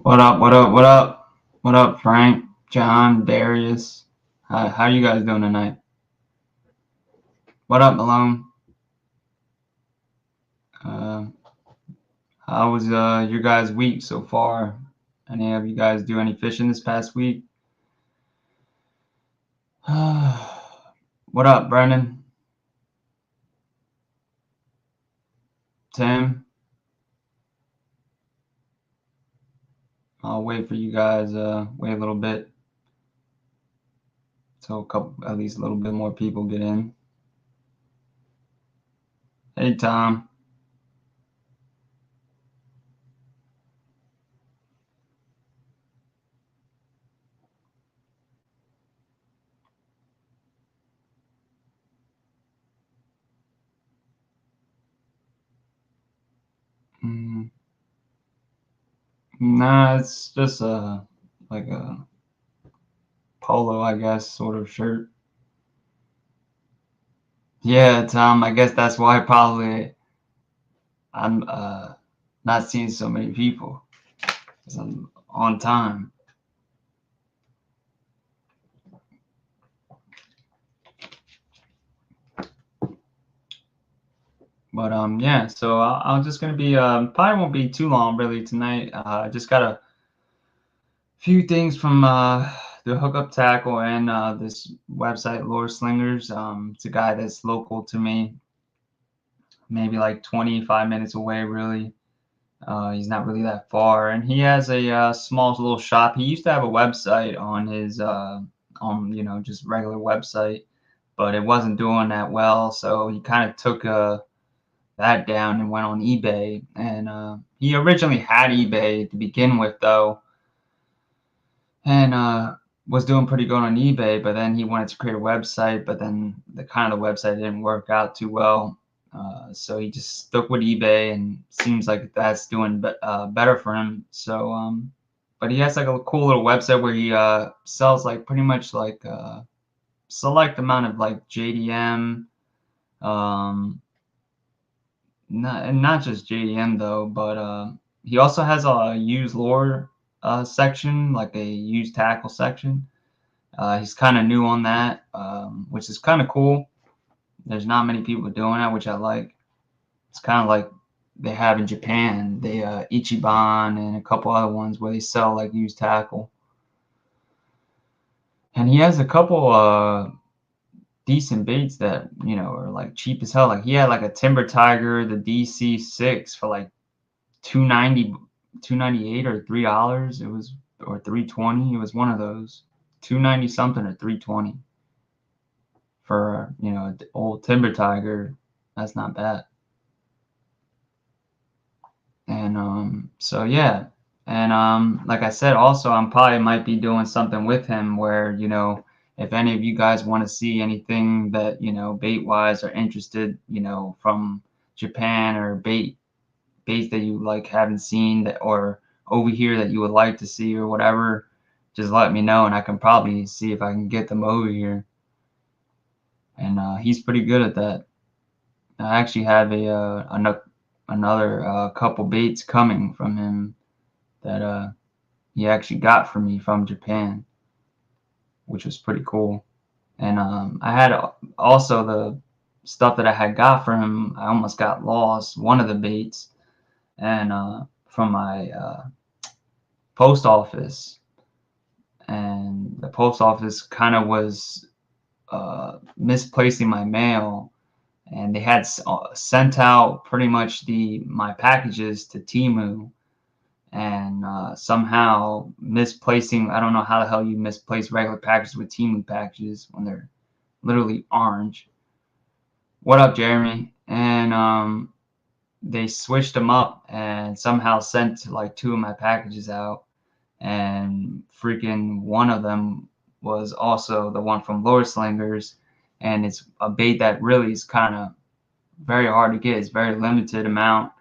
What up? What up? What up? What up, Frank, John, Darius? How you guys doing tonight? What up, Malone? Uh, how was your guys' week so far? Any of you guys do any fishing this past week? What up, Brendan? Tim? I'll wait for you guys. Wait a little bit so at least a little bit more people get in. Hey, Tom. Nah, it's just like a polo, I guess, sort of shirt. Yeah, Tom, I guess that's why probably I'm not seeing so many people because I'm on time. But yeah, so I'm just gonna be probably won't be too long really tonight. Just got a few things from the hookup tackle and this website Lureslingers. It's a guy that's local to me, maybe like 25 minutes away really. He's not really that far, and he has a small little shop. He used to have a website on his on just regular website, but it wasn't doing that well. So he kind of took that down and went on eBay. And he originally had eBay to begin with, though, and was doing pretty good on eBay. But then he wanted to create a website, but then the website didn't work out too well. So he just stuck with eBay, and seems like that's doing better for him. So, but he has like a cool little website where he sells like pretty much like select amount of like JDM, not just JDM though, but he also has a used lure section, like a used tackle section. He's kind of new on that, which is kind of cool. There's not many people doing that, which I like. It's kind of like they have in Japan. They Ichiban and a couple other ones where they sell like used tackle. And he has a couple decent baits that are like cheap as hell. Like he had like a Timber Tiger, the DC6 for like 290, 298 or $3. It was, or 320. It was one of those 290 something or 320 for an old Timber Tiger. That's not bad. And so yeah, and like I said, also I'm probably might be doing something with him where if any of you guys want to see anything that bait wise are interested from Japan, or baits that you like haven't seen that, or over here that you would like to see or whatever, just let me know and I can probably see if I can get them over here. And he's pretty good at that. I actually have another couple baits coming from him that he actually got for me from Japan, which was pretty cool. And I had also the stuff that I had got for him. I almost got lost, one of the baits, and from my post office, and the post office kind of was misplacing my mail, and they had sent out pretty much my packages to Temu, and somehow misplacing. I don't know how the hell you misplace regular packages with Temu packages when they're literally orange. What up, Jeremy? And they switched them up and somehow sent like two of my packages out, and freaking one of them was also the one from Lureslingers, and it's a bait that really is kind of very hard to get. It's very limited amount,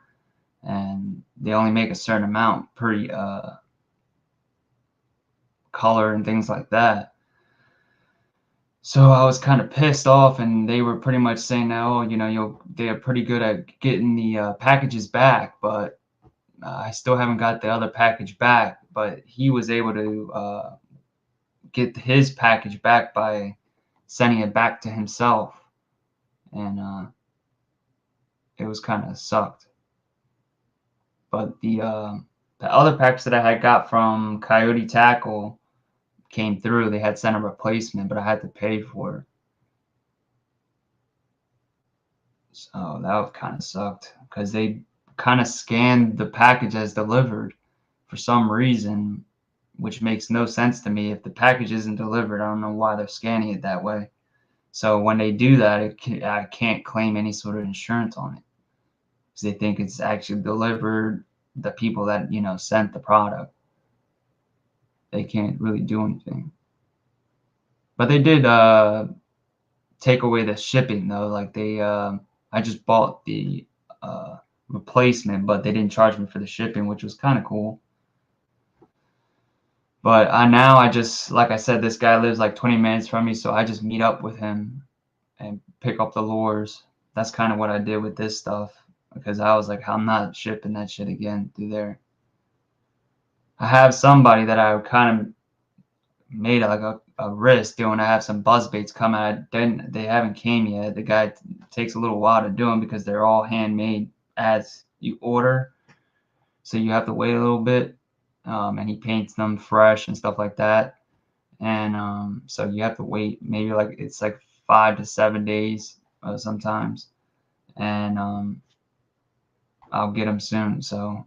and they only make a certain amount per color and things like that. So I was kind of pissed off, and they were pretty much saying that, oh, they're pretty good at getting the packages back, but I still haven't got the other package back, but he was able to get his package back by sending it back to himself, and it was kind of sucked. But the other package that I had got from Coyote Tackle came through. They had sent a replacement, but I had to pay for it. So that kind of sucked because they kind of scanned the package as delivered for some reason, which makes no sense to me. If the package isn't delivered, I don't know why they're scanning it that way. So when they do that, I can't claim any sort of insurance on it because they think it's actually delivered. The people that sent the product, they can't really do anything. But they did take away the shipping though. Like I just bought the replacement, but they didn't charge me for the shipping, which was kind of cool. But now I just, like I said, this guy lives like 20 minutes from me, so I just meet up with him and pick up the lures. That's kind of what I did with this stuff because I was like, I'm not shipping that shit again through there. I have somebody that I kind of made like a risk doing. I have some buzz baits coming. They haven't came yet. The guy takes a little while to do them because they're all handmade as you order, so you have to wait a little bit. And he paints them fresh and stuff like that. And so you have to wait maybe it's like 5 to 7 days sometimes. And I'll get them soon. So,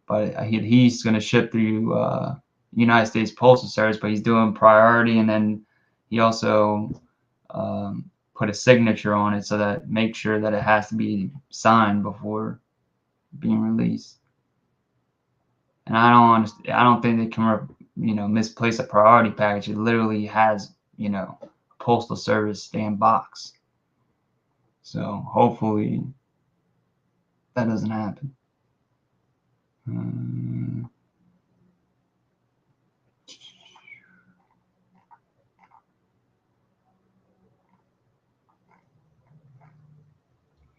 but he's gonna ship through United States Postal Service, but he's doing priority, and then he also put a signature on it so that make sure that it has to be signed before being released. And I don't think they can misplace a priority package. It literally has a Postal Service stamped box. So hopefully that doesn't happen.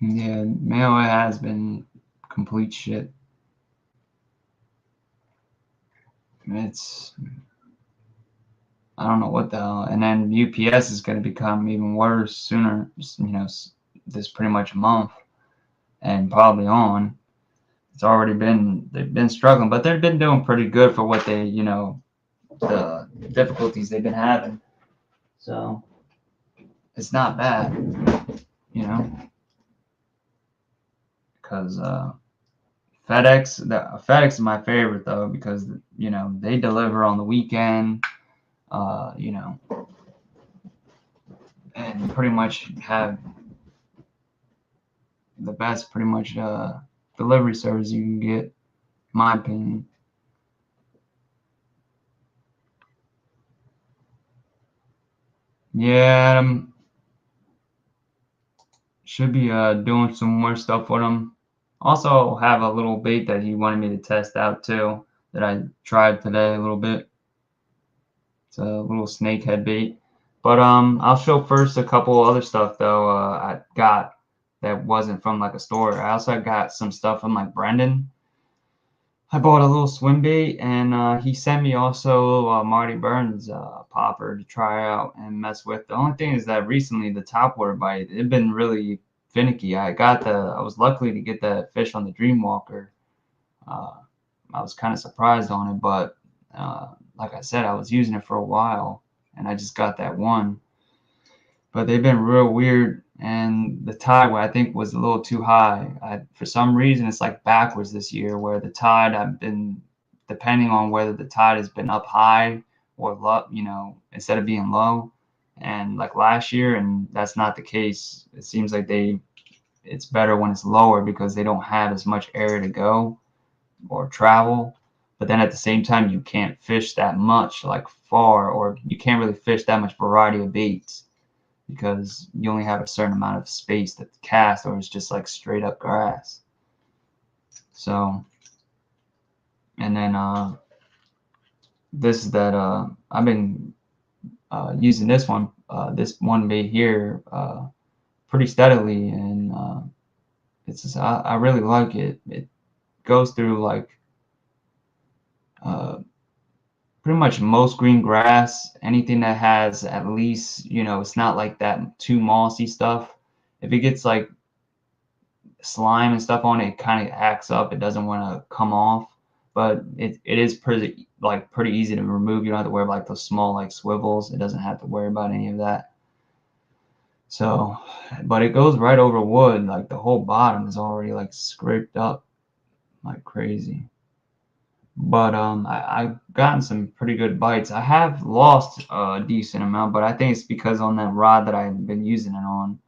Yeah, mail has been complete shit. I don't know what the hell. And then UPS is going to become even worse sooner, this pretty much a month and probably on. They've been struggling, but they've been doing pretty good for what the difficulties they've been having. So it's not bad, because FedEx is my favorite though, because they deliver on the weekend, and pretty much have the best delivery service you can get, in my opinion. Yeah, should be doing some more stuff with them. Also have a little bait that he wanted me to test out too, that I tried today a little bit. It's a little snakehead bait. But I'll show first a couple other stuff though I got that wasn't from like a store. I also got some stuff from like Brendan. I bought a little swim bait, and he sent me also a Marty Burns popper to try out and mess with. The only thing is that recently the topwater bite, it's been really finicky. I was lucky to get that fish on the Dreamwalker. I was kind of surprised on it, but like I said, I was using it for a while, and I just got that one. But they've been real weird, and the tide, I think, was a little too high. For some reason, it's like backwards this year, where the tide, I've been, depending on whether the tide has been up high or low, instead of being low, and like last year, and that's not the case. It seems like it's better when it's lower because they don't have as much area to go or travel. But then at the same time, you can't fish that much, like far, or you can't really fish that much variety of baits because you only have a certain amount of space to cast, or it's just like straight up grass. So, and then I've been using this one bait here pretty steadily, and I really like it. It goes through like pretty much most green grass, anything that has at least, it's not like that too mossy stuff. If it gets like slime and stuff on it, it kind of acts up. It doesn't want to come off, but it is pretty easy to remove. You don't have to worry about like those small like swivels. It doesn't have to worry about any of that. So, but it goes right over wood. Like the whole bottom is already like scraped up like crazy. But I've gotten some pretty good bites. I have lost a decent amount, but I think it's because on that rod that I've been using it on,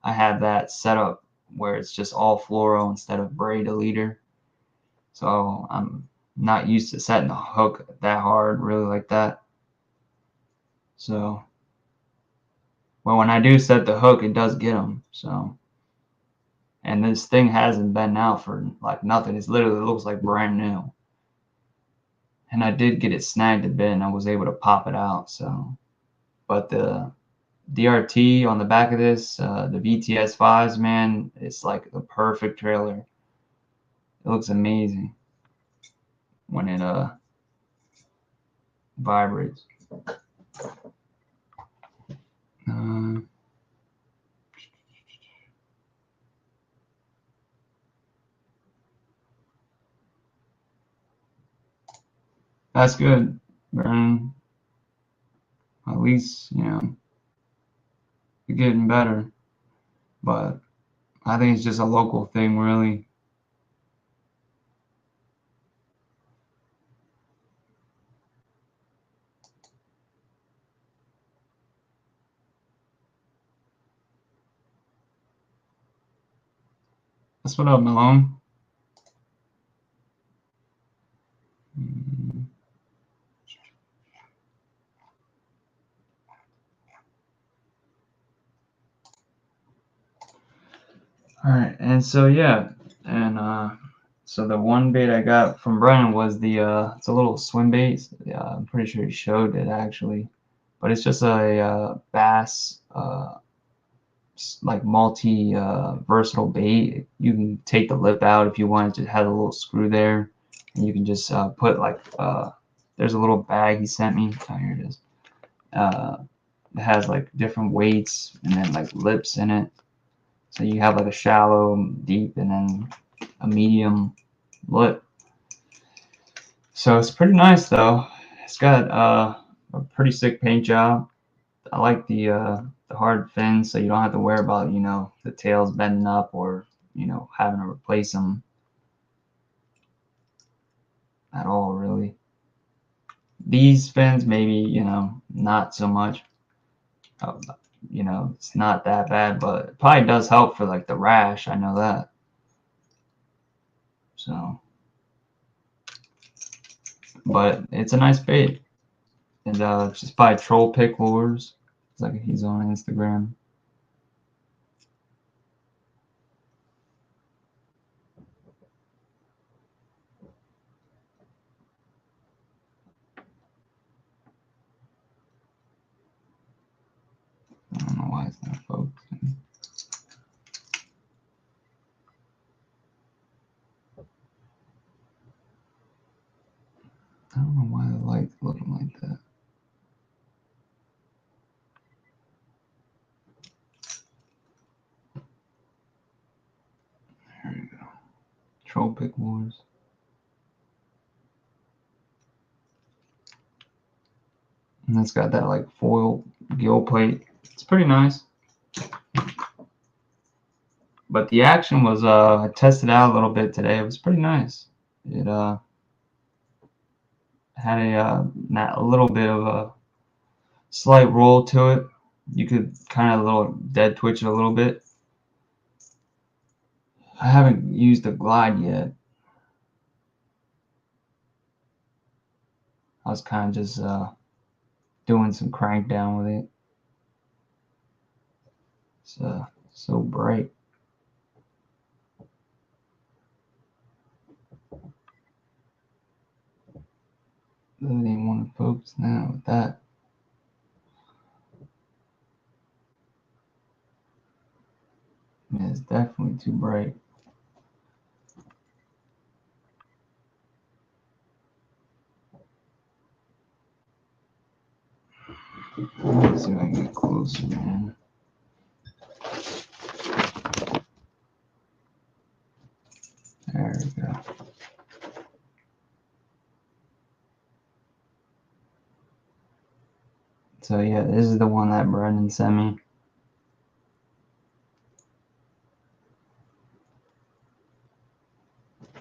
I have that set up where it's just all fluoro instead of braid a leader. So I'm not used to setting the hook that hard, really like that. So, but when I do set the hook, it does get them. So, and this thing hasn't been out for like nothing. It literally looks like brand new. And I did get it snagged a bit, and I was able to pop it out. So, but the DRT on the back of this, the VTS 5s, man, it's like the perfect trailer. It looks amazing when it vibrates. That's good, Vernon. At least, you're getting better. But I think it's just a local thing, really. That's what up, Malone. All right, and so yeah, and so the one bait I got from Brennan was the it's a little swim bait. Yeah, I'm pretty sure he showed it actually, but it's just a bass like multi versatile bait. You can take the lip out if you want. It just has a little screw there, and you can just put like there's a little bag he sent me. Oh, here it is. It has like different weights and then like lips in it. So you have like a shallow, deep, and then a medium lip. So it's pretty nice though. It's got a pretty sick paint job. I like the hard fins, so you don't have to worry about the tails bending up or having to replace them at all really. These fins maybe not so much. Uh, it's not that bad, but it probably does help for like the rash. I know that. So, but it's a nice bait. And just by Troll Pick Lures. It's like he's on Instagram. I don't know why it's not focusing. I don't know why the light's looking like that. There you go. Troll Pick Lures. And it's got that like foil gill plate. It's pretty nice. But the action was I tested out a little bit today. It was pretty nice. It had a little bit of a slight roll to it. You could kind of a little dead twitch it a little bit. I haven't used the glide yet. I was kind of just doing some crank down with it. It's so bright. Really didn't want to focus now with that. Yeah, it's definitely too bright. So yeah, this is the one that Brendan sent me.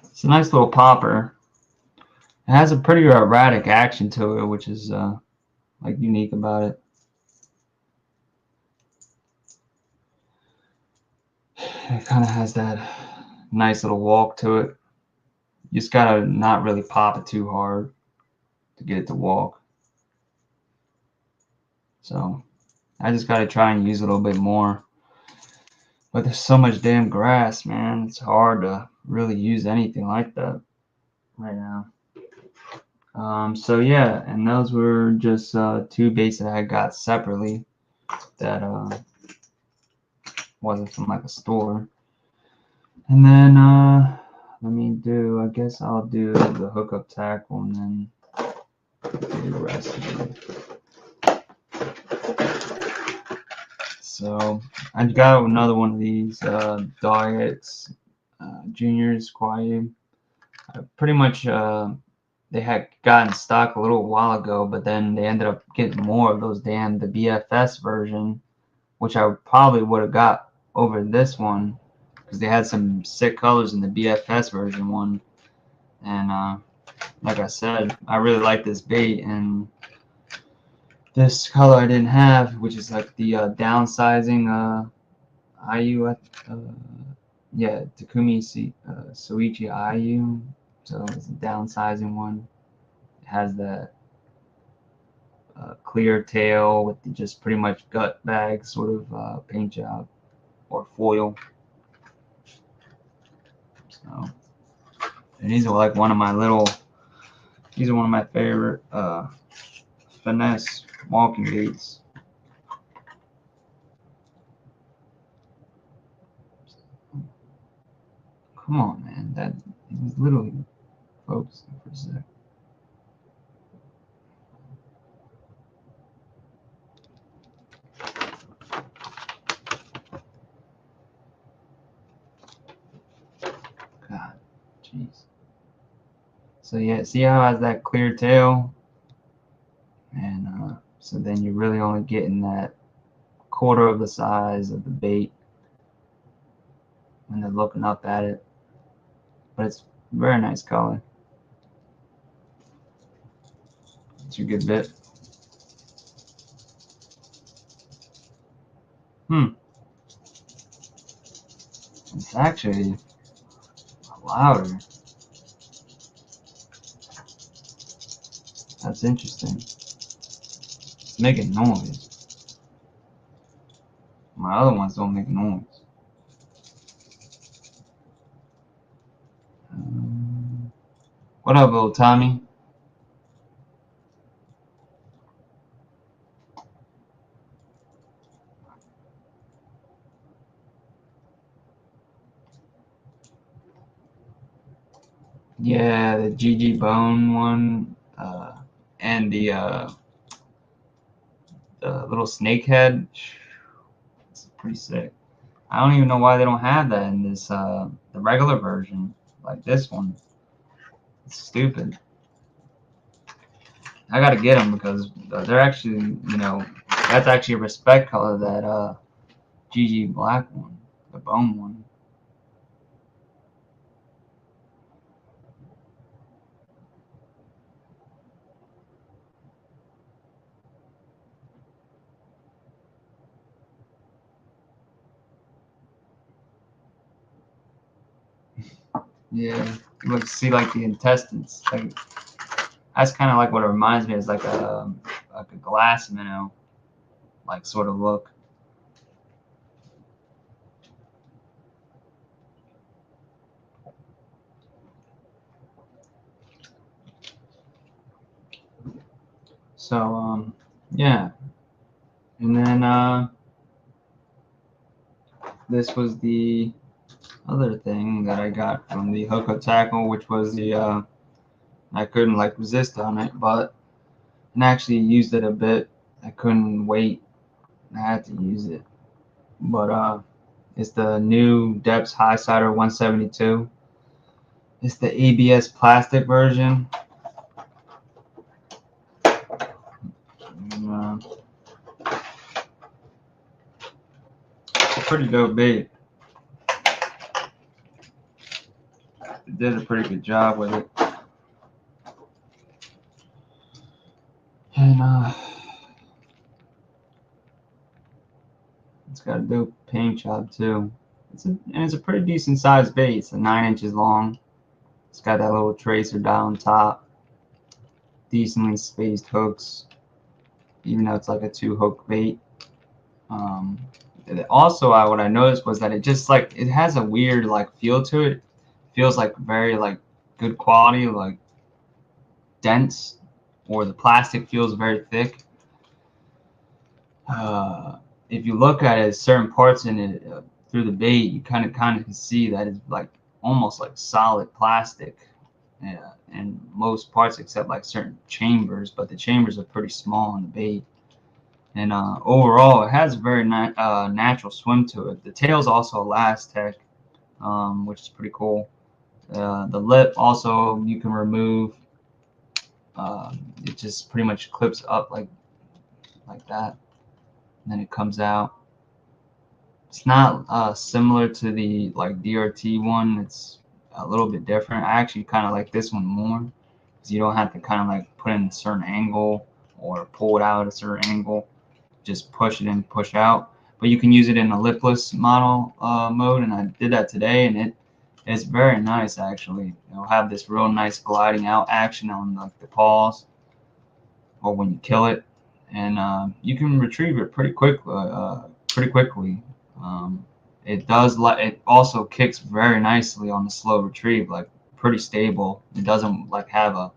It's a nice little popper. It has a pretty erratic action to it, which is like unique about it. It kind of has that nice little walk to it. You just gotta not really pop it too hard to get it to walk. So I just gotta try and use it a little bit more. But there's so much damn grass, man. It's hard to really use anything like that right now. So yeah, and those were just two baits that I got separately that wasn't from like a store. And then let me do, I guess I'll do the hookup tackle and then do the rest of it. So I got another one of these Dogx Juniors Quiet. Pretty much they had gotten stock a little while ago, but then they ended up getting more of those the BFS version, which I probably would have got over this one because they had some sick colors in the BFS version one. And like I said, I really like this bait, and this color I didn't have, which is like the downsizing IU, yeah, Takumi Soichi IU. So it's a downsizing one. It has that clear tail with just pretty much gut bag sort of paint job or foil. So, and these are like one of my favorite finesse walking baits. Come on, man. That was literally focusing for a sec. God, jeez. So yeah, see how it has that clear tail? And so then you're really only getting that quarter of the size of the bait when they're looking up at it. But it's very nice color. It's a good bit. It's actually louder. That's interesting. It's making noise. My other ones don't make noise. What up, little Tommy? Yeah, the GG Bone one, and the little snake head. It's pretty sick. I don't even know why they don't have that in this the regular version, like this one. It's stupid. I gotta get them because they're actually, that's actually a respect color, that GG black one, the bone one. Yeah, look, see like the intestines. Like that's kind of like what it reminds me. Is like a glass minnow, like sort of look. So yeah, and then this was the other thing that I got from the hookup tackle, which was the I couldn't like resist on it, but and actually used it a bit. I couldn't wait. I had to use it. But it's the new Depths High Sider 172. It's the ABS plastic version. pretty dope bait. It did a pretty good job with it. And it's got a dope paint job too. It's a pretty decent sized bait. It's 9 inches long. It's got that little tracer down top. Decently spaced hooks, even though it's like a 2-hook bait. Also, what I noticed was that it just like it has a weird like feel to it. Feels like very like good quality, like dense, or the plastic feels very thick. If you look at it, certain parts in it through the bait, you kind of can see that it's like almost like solid plastic, and most parts except like certain chambers, but the chambers are pretty small in the bait. And overall, it has a very natural swim to it. The tail's also elastic, which is pretty cool. The lip also you can remove. It just pretty much clips up like that, and then it comes out. It's not similar to the like DRT one. It's a little bit different. I actually kind of like this one more because you don't have to kind of like put in a certain angle or pull it out at a certain angle. Just push it in, push out. But you can use it in a lipless model mode, and I did that today, and it's very nice actually. It'll have this real nice gliding out action on the paws or when you kill it, and you can retrieve it pretty quickly. It also kicks very nicely on the slow retrieve, like pretty stable. It doesn't like have a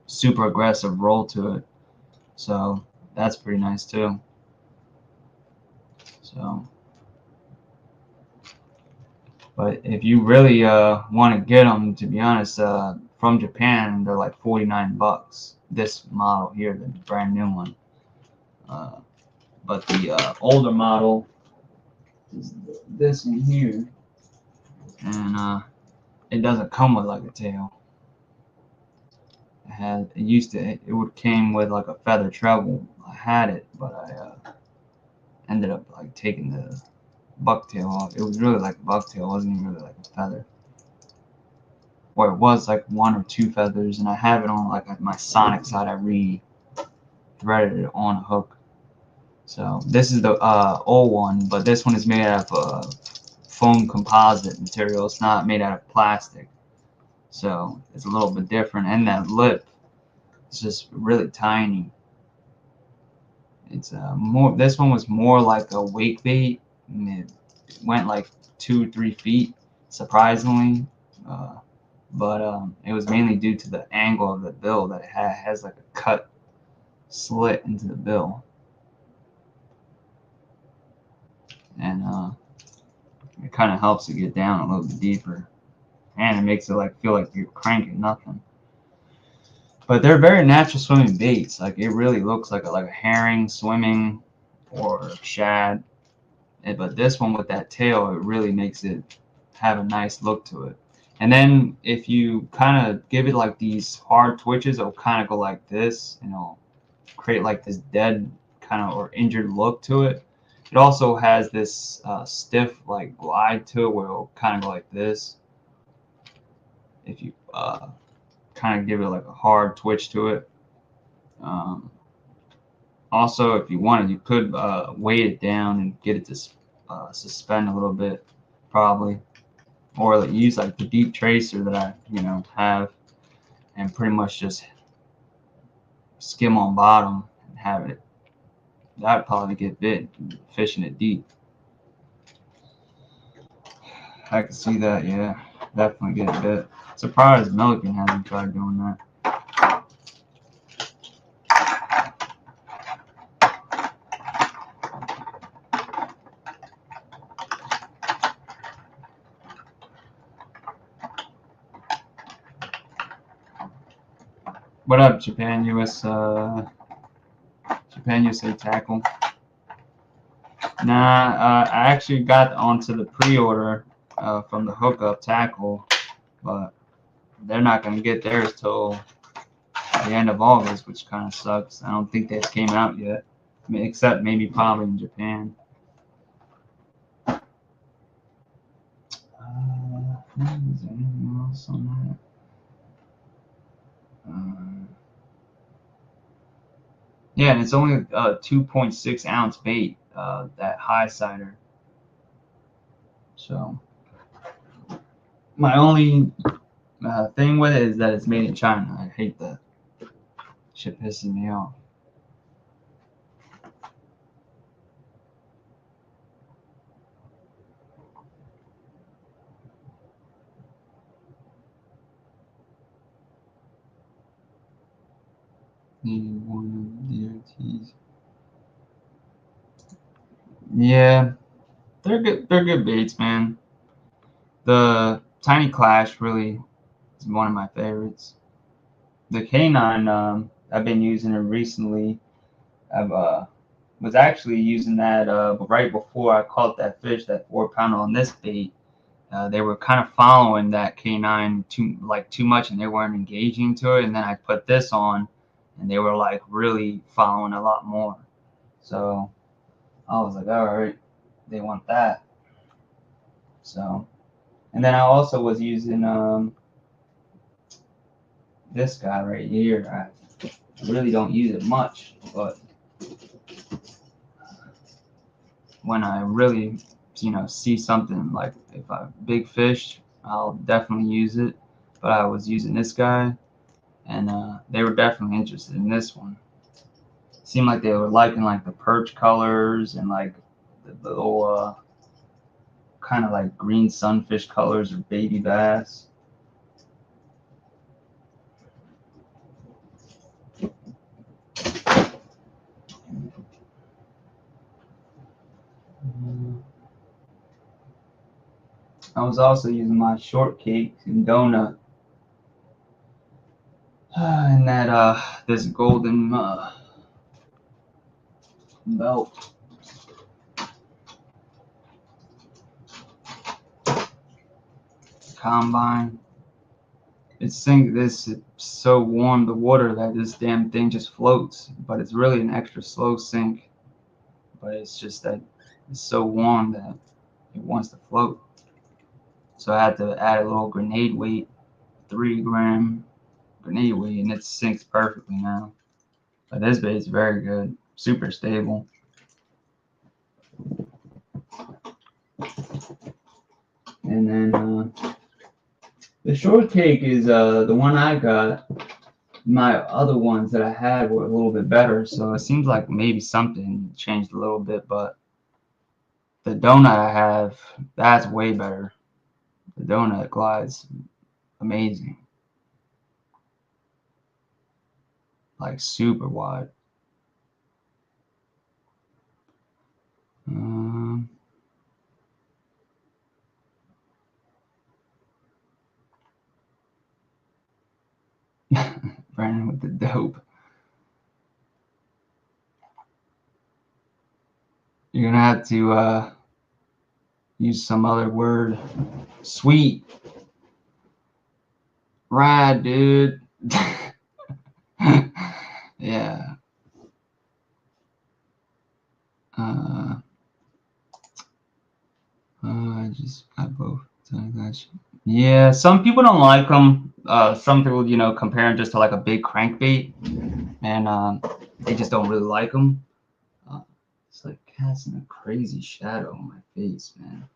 super aggressive roll to it, so that's pretty nice too. So, but if you really want to get them, to be honest, from Japan, they're like $49. This model here, the brand new one. But the older model is this one here, and it doesn't come with like a tail. It would came with like a feather treble. I had it, but I ended up like taking the bucktail off. It was really like a bucktail. It wasn't even really like a feather. Or it was like 1 or 2 feathers, and I have it on like my Sonic side. I re-threaded it on a hook. So this is the old one, but this one is made out of foam composite material. It's not made out of plastic, so it's a little bit different. And that lip is just really tiny. It's this one was more like a wake bait, and it went like 2-3 feet, surprisingly. But it was mainly due to the angle of the bill that it has like a cut slit into the bill, and it kind of helps it get down a little bit deeper, and it makes it like feel like you're cranking nothing. But they're very natural swimming baits. Like it really looks like a herring swimming or a shad. But this one with that tail, it really makes it have a nice look to it. And then if you kind of give it like these hard twitches, it'll kind of go like this, and it'll create like this dead kind of or injured look to it. It also has this stiff like glide to it where it'll kind of go like this. If you kind of give it like a hard twitch to it. Also, if you wanted, you could weight it down and get it to suspend a little bit, probably. Or like, use like the deep tracer that I have, and pretty much just skim on bottom and have it. That'd probably get bit fishing it deep. I can see that, yeah, definitely get bit. Surprised Milliken hasn't tried doing that. What up, Japan USA Tackle? Nah, I actually got onto the pre-order from the Hookup Tackle, but they're not gonna get theirs till the end of August, which kind of sucks. I don't think they came out yet, except maybe probably in Japan. Is there anything else on that? Yeah, and it's only a 2.6 ounce bait, that high cider. So my only thing with it is that it's made in China. I hate that. Shit pisses me off. Needing one of the DOTs. Yeah, they're good. They're good baits, man. The Tiny Clash really is one of my favorites. The Canine, I've been using it recently. I've was actually using that right before I caught that fish, that 4 pounder on this bait. They were kind of following that Canine too much, and they weren't engaging to it. And then I put this on, and they were like really following a lot more. So I was like, all right, they want that. So, and then I also was using this guy right here. I really don't use it much, but when I really, see something like if a big fish, I'll definitely use it. But I was using this guy, and they were definitely interested in this one. Seemed like they were liking like the perch colors and like the little kind of like green sunfish colors or baby bass. I was also using my shortcake and donut, and that this golden belt combine. It's so warm, the water, that this damn thing just floats, but it's really an extra slow sink. But it's just that it's so warm that it wants to float. So I had to add a little grenade weight, 3 gram grenade weight, and it sinks perfectly now. But this bait is very good, super stable. And then the shortcake is the one I got. My other ones that I had were a little bit better, so it seems like maybe something changed a little bit. But the donut I have, that's way better. The donut glides amazing, like super wide. Um, Brandon with the dope. You're gonna have to use some other word. Sweet. Ride, dude. Yeah. Uh, I just got both. Yeah, some people don't like them. Some people, compare them just to like a big crankbait, and they just don't really like them. It's like casting a crazy shadow on my face, man.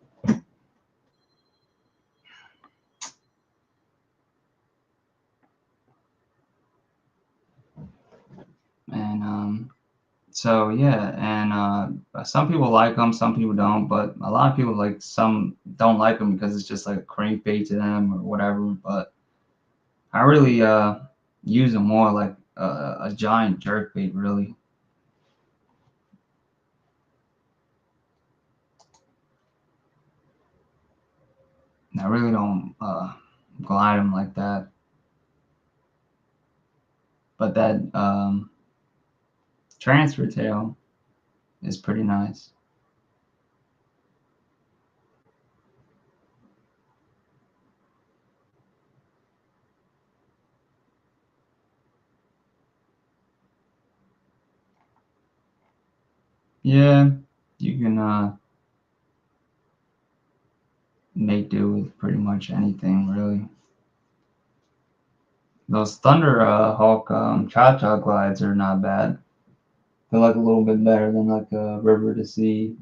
And so yeah, and some people like them, some people don't, but a lot of people some don't like them because it's just like a crankbait to them or whatever. But I really use them more like a giant jerkbait, really. I really don't glide them like that. But that transfer tail is pretty nice. Yeah, you can make do with pretty much anything, really. Those Thunder Hawk Cha-Cha glides are not bad. They're like a little bit better than like a River to Sea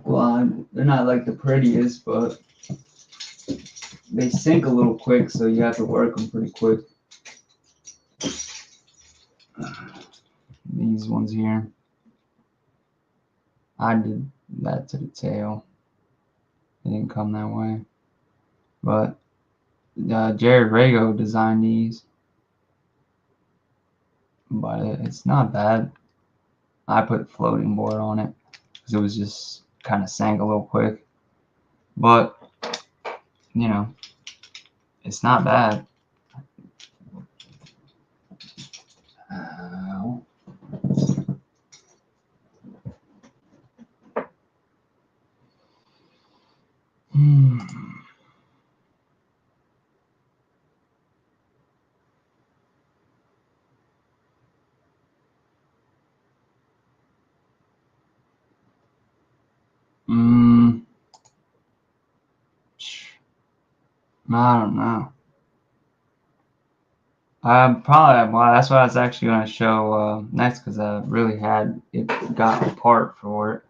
glide. They're not like the prettiest, but they sink a little quick, so you have to work them pretty quick. These ones here, I did that to the tail. It didn't come that way, but Jared Rago designed these, but it's not bad. I put floating board on it because it was just kind of sank a little quick, but you know, it's not bad. I don't know. Probably, well, that's what I was actually going to show next, because I really had it got a part for it,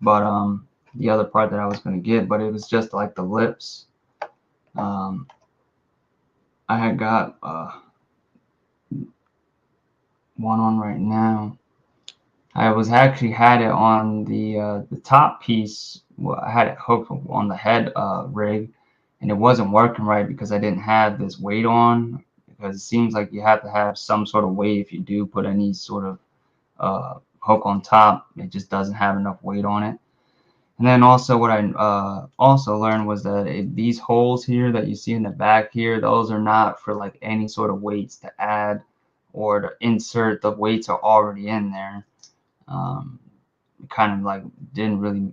but the other part that I was going to get, but it was just like the lips. I had got one on right now. I was actually had it on the top piece. Well, I had it hooked on the head rig, and it wasn't working right because I didn't have this weight on. Because it seems like you have to have some sort of weight if you do put any sort of hook on top. It just doesn't have enough weight on it. And then also what I also learned was that these holes here that you see in the back here, those are not for like any sort of weights to add or to insert. The weights are already in there. Kind of like didn't really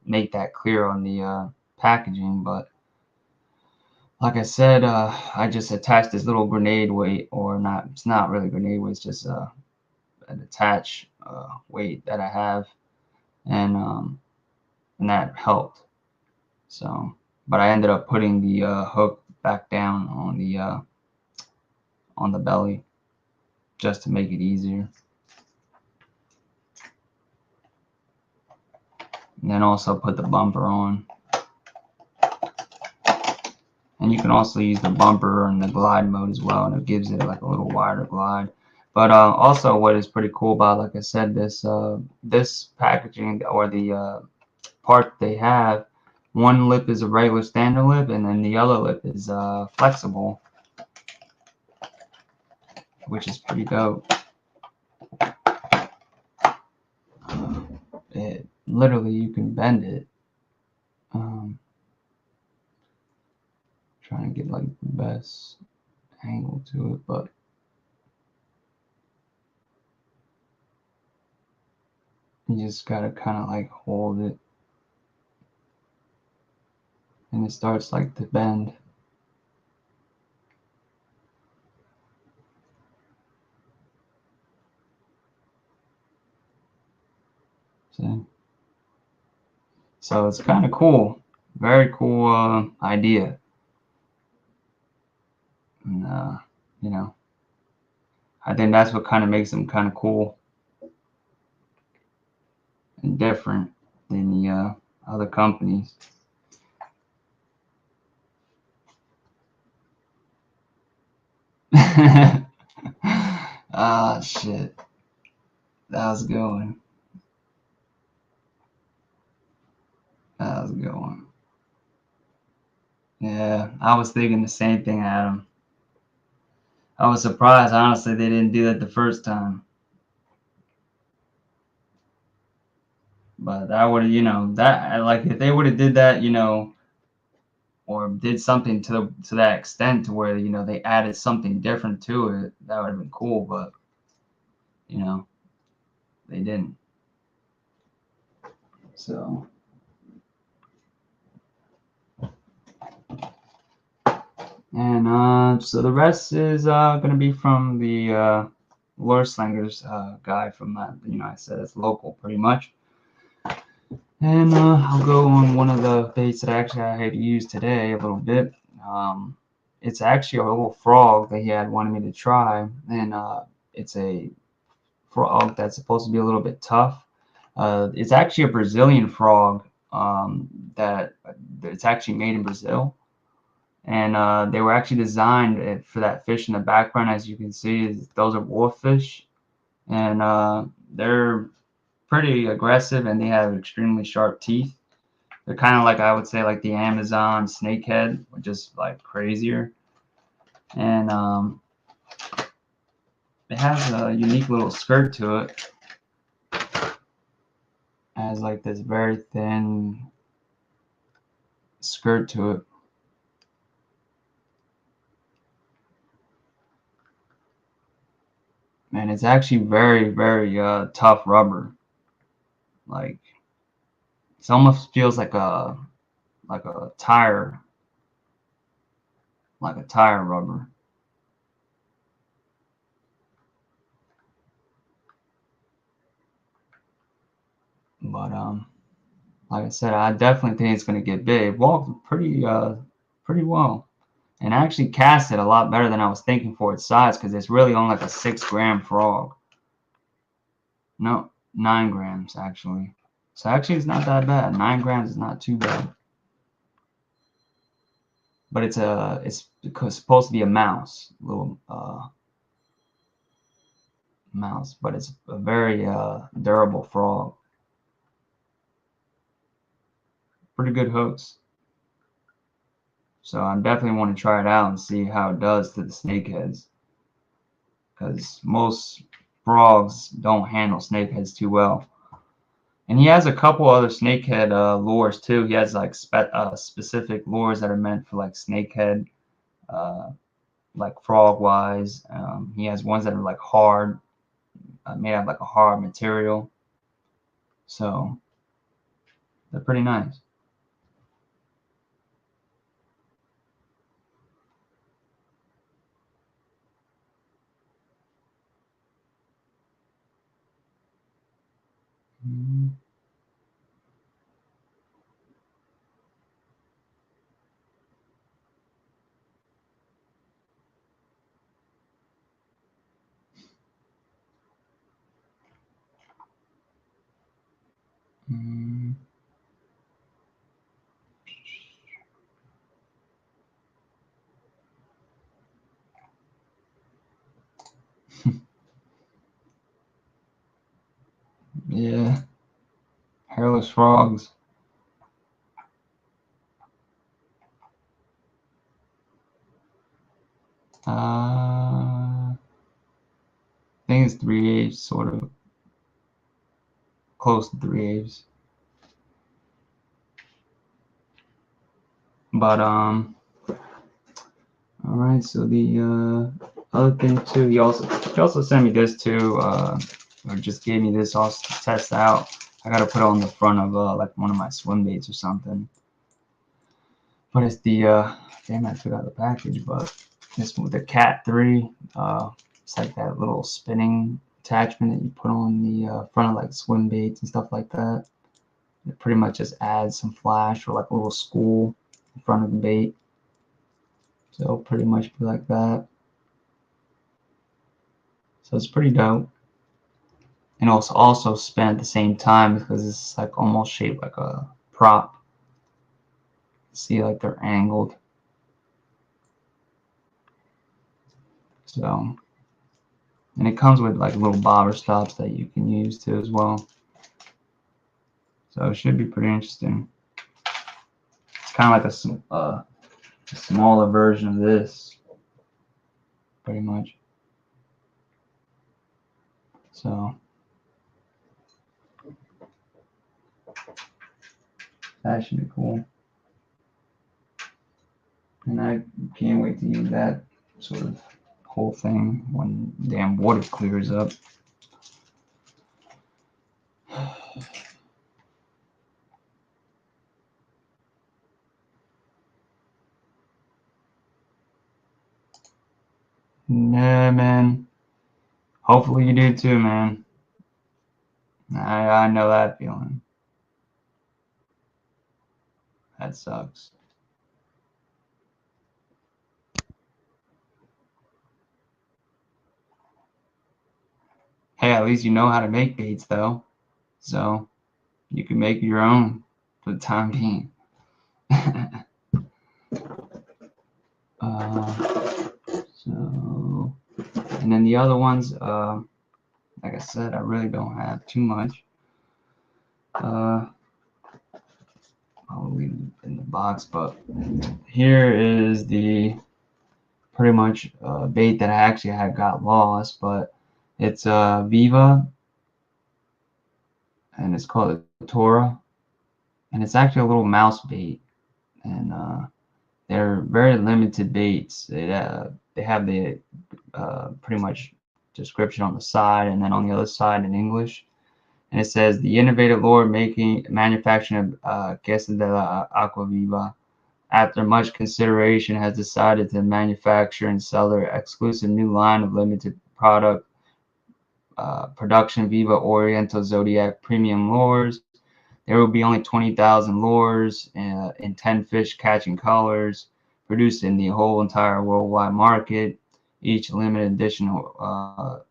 make that clear on the packaging, but like I said, I just attached this little grenade weight, or not, it's not really a grenade weight, it's just an attached weight that I have, and that helped. So, but I ended up putting the hook back down on the belly just to make it easier. And then also put the bumper on. And you can also use the bumper in the glide mode as well, and it gives it like a little wider glide. But also what is pretty cool about, like I said, this packaging, or the part they have, one lip is a regular standard lip, and then the other lip is flexible, which is pretty dope. It literally, you can bend it. Trying to get like the best angle to it, but you just gotta kind of like hold it, and it starts like to bend. See? So it's kind of cool, very cool idea, and you know, I think that's what kind of makes them kind of cool and different than the other companies. Ah, shit. That was a good one. That was a good one. Yeah, I was thinking the same thing, Adam. I was surprised, honestly, they didn't do that the first time. But that would have, that, like, if they would have did that, or did something to that extent to where, they added something different to it, that would have been cool. But they didn't. So, and so the rest is gonna be from the Lureslingers guy from I said it's local pretty much. And I'll go on one of the baits that actually I had to use today a little bit. It's actually a little frog that he had wanted me to try, and it's a frog that's supposed to be a little bit tough. It's actually a Brazilian frog that it's actually made in Brazil, and they were actually designed for that fish in the background. As you can see, those are wolffish, and they're pretty aggressive, and they have extremely sharp teeth. They're kind of like, I would say, like the Amazon snakehead, just like crazier. And it has a unique little skirt to it. It has like this very thin skirt to it. And it's actually very, very tough rubber. Like, it almost feels like a tire, like a tire rubber. But like I said, I definitely think it's gonna get big. It walked pretty pretty well, and I actually cast it a lot better than I was thinking for its size, because it's really only like a 6 gram frog. No, 9 grams actually. So actually, it's not that bad. 9 grams is not too bad. But it's supposed to be a mouse, little mouse, but it's a very durable frog. Pretty good hooks. So I definitely want to try it out and see how it does to the snakeheads, because most frogs don't handle snakeheads too well. And he has a couple other snakehead lures too. He has like specific lures that are meant for like snakehead, uh, like frog wise. He has ones that are like hard, made out of like a hard material. So they're pretty nice. Mm. Mm. Yeah, hairless frogs. I think it's 3/8, sort of close to 3/8. But all right. So the other thing too, he also sent me this too, or just gave me this also to test out. I gotta put it on the front of like one of my swim baits or something. But it's the damn, I forgot the package, but it's with the Cat 3. It's like that little spinning attachment that you put on the front of like swim baits and stuff like that. It pretty much just adds some flash or like a little spool in front of the bait. So it'll pretty much be like that. So it's pretty dope. And also spin at the same time, because it's like almost shaped like a prop. See, like they're angled. So, and it comes with like little bobber stops that you can use too as well. So it should be pretty interesting. It's kind of like a smaller version of this, pretty much. So that should be cool. And I can't wait to use that sort of whole thing when damn water clears up. Yeah, man. Hopefully you do too, man. I know that feeling. That sucks. Hey, at least you know how to make baits though, so you can make your own for the time being. So, and then the other ones, like I said, I really don't have too much. I'll leave it in the box, but here is the pretty much bait that I actually had got lost, but it's Viva, and it's called a Tora, and it's actually a little mouse bait, and they're very limited baits. They have the pretty much description on the side, and then on the other side in English, and it says the innovative lure making manufacturing of Queso de la Aquaviva, after much consideration, has decided to manufacture and sell their exclusive new line of limited product production Viva Oriental Zodiac premium lures. There will be only 20,000 lures in 10 fish catching colors produced in the whole entire worldwide market. Each limited edition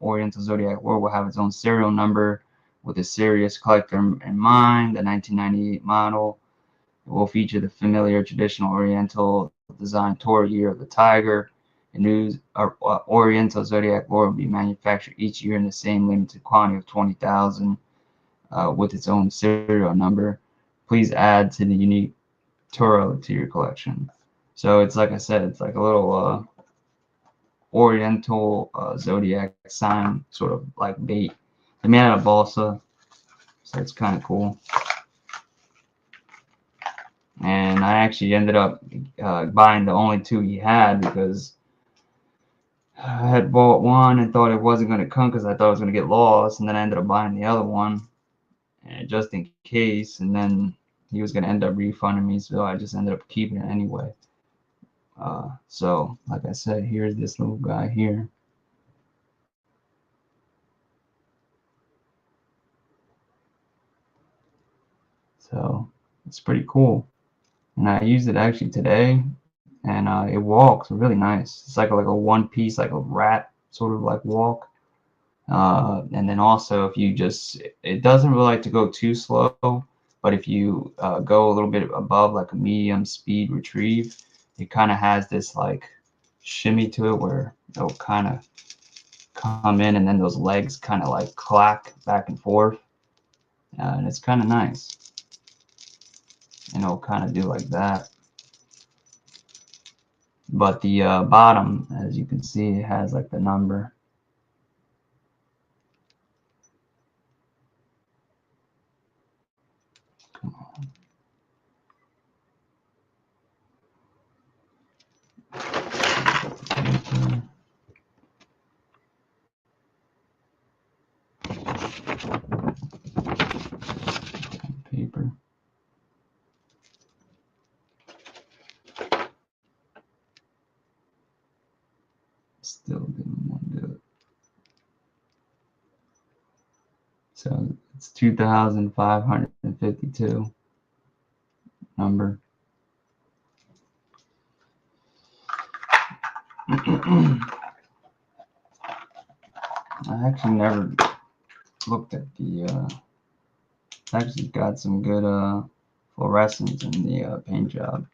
Oriental Zodiac lure will have its own serial number with a serious collector in mind. The 1998 model will feature the familiar traditional Oriental design Tora Year of the Tiger. A new Oriental Zodiac lure will be manufactured each year in the same limited quantity of 20,000 with its own serial number. Please add to the unique Tora to your collection. So it's like I said, it's like a little Oriental Zodiac sign, sort of like bait. They're made out of balsa, so it's kind of cool. And I actually ended up buying the only two he had because I had bought one and thought it wasn't going to come because I thought it was going to get lost, and then I ended up buying the other one, and just in case, and then he was going to end up refunding me, so I just ended up keeping it anyway. So like I said, here's this little guy here. So it's pretty cool, and I used it actually today, and it walks really nice. It's like a one piece, like a rat sort of like walk. And then also if you just, it doesn't really like to go too slow, but if you go a little bit above like a medium speed retrieve, it kind of has this like shimmy to it where it'll kind of come in and then those legs kind of like clack back and forth, and it's kind of nice, and it'll kind of do like that. But the bottom, as you can see, it has like the number. Come on. Paper. Still didn't want to do it. So it's 2,552 number. I actually never looked at the actually got some good fluorescence in the paint job.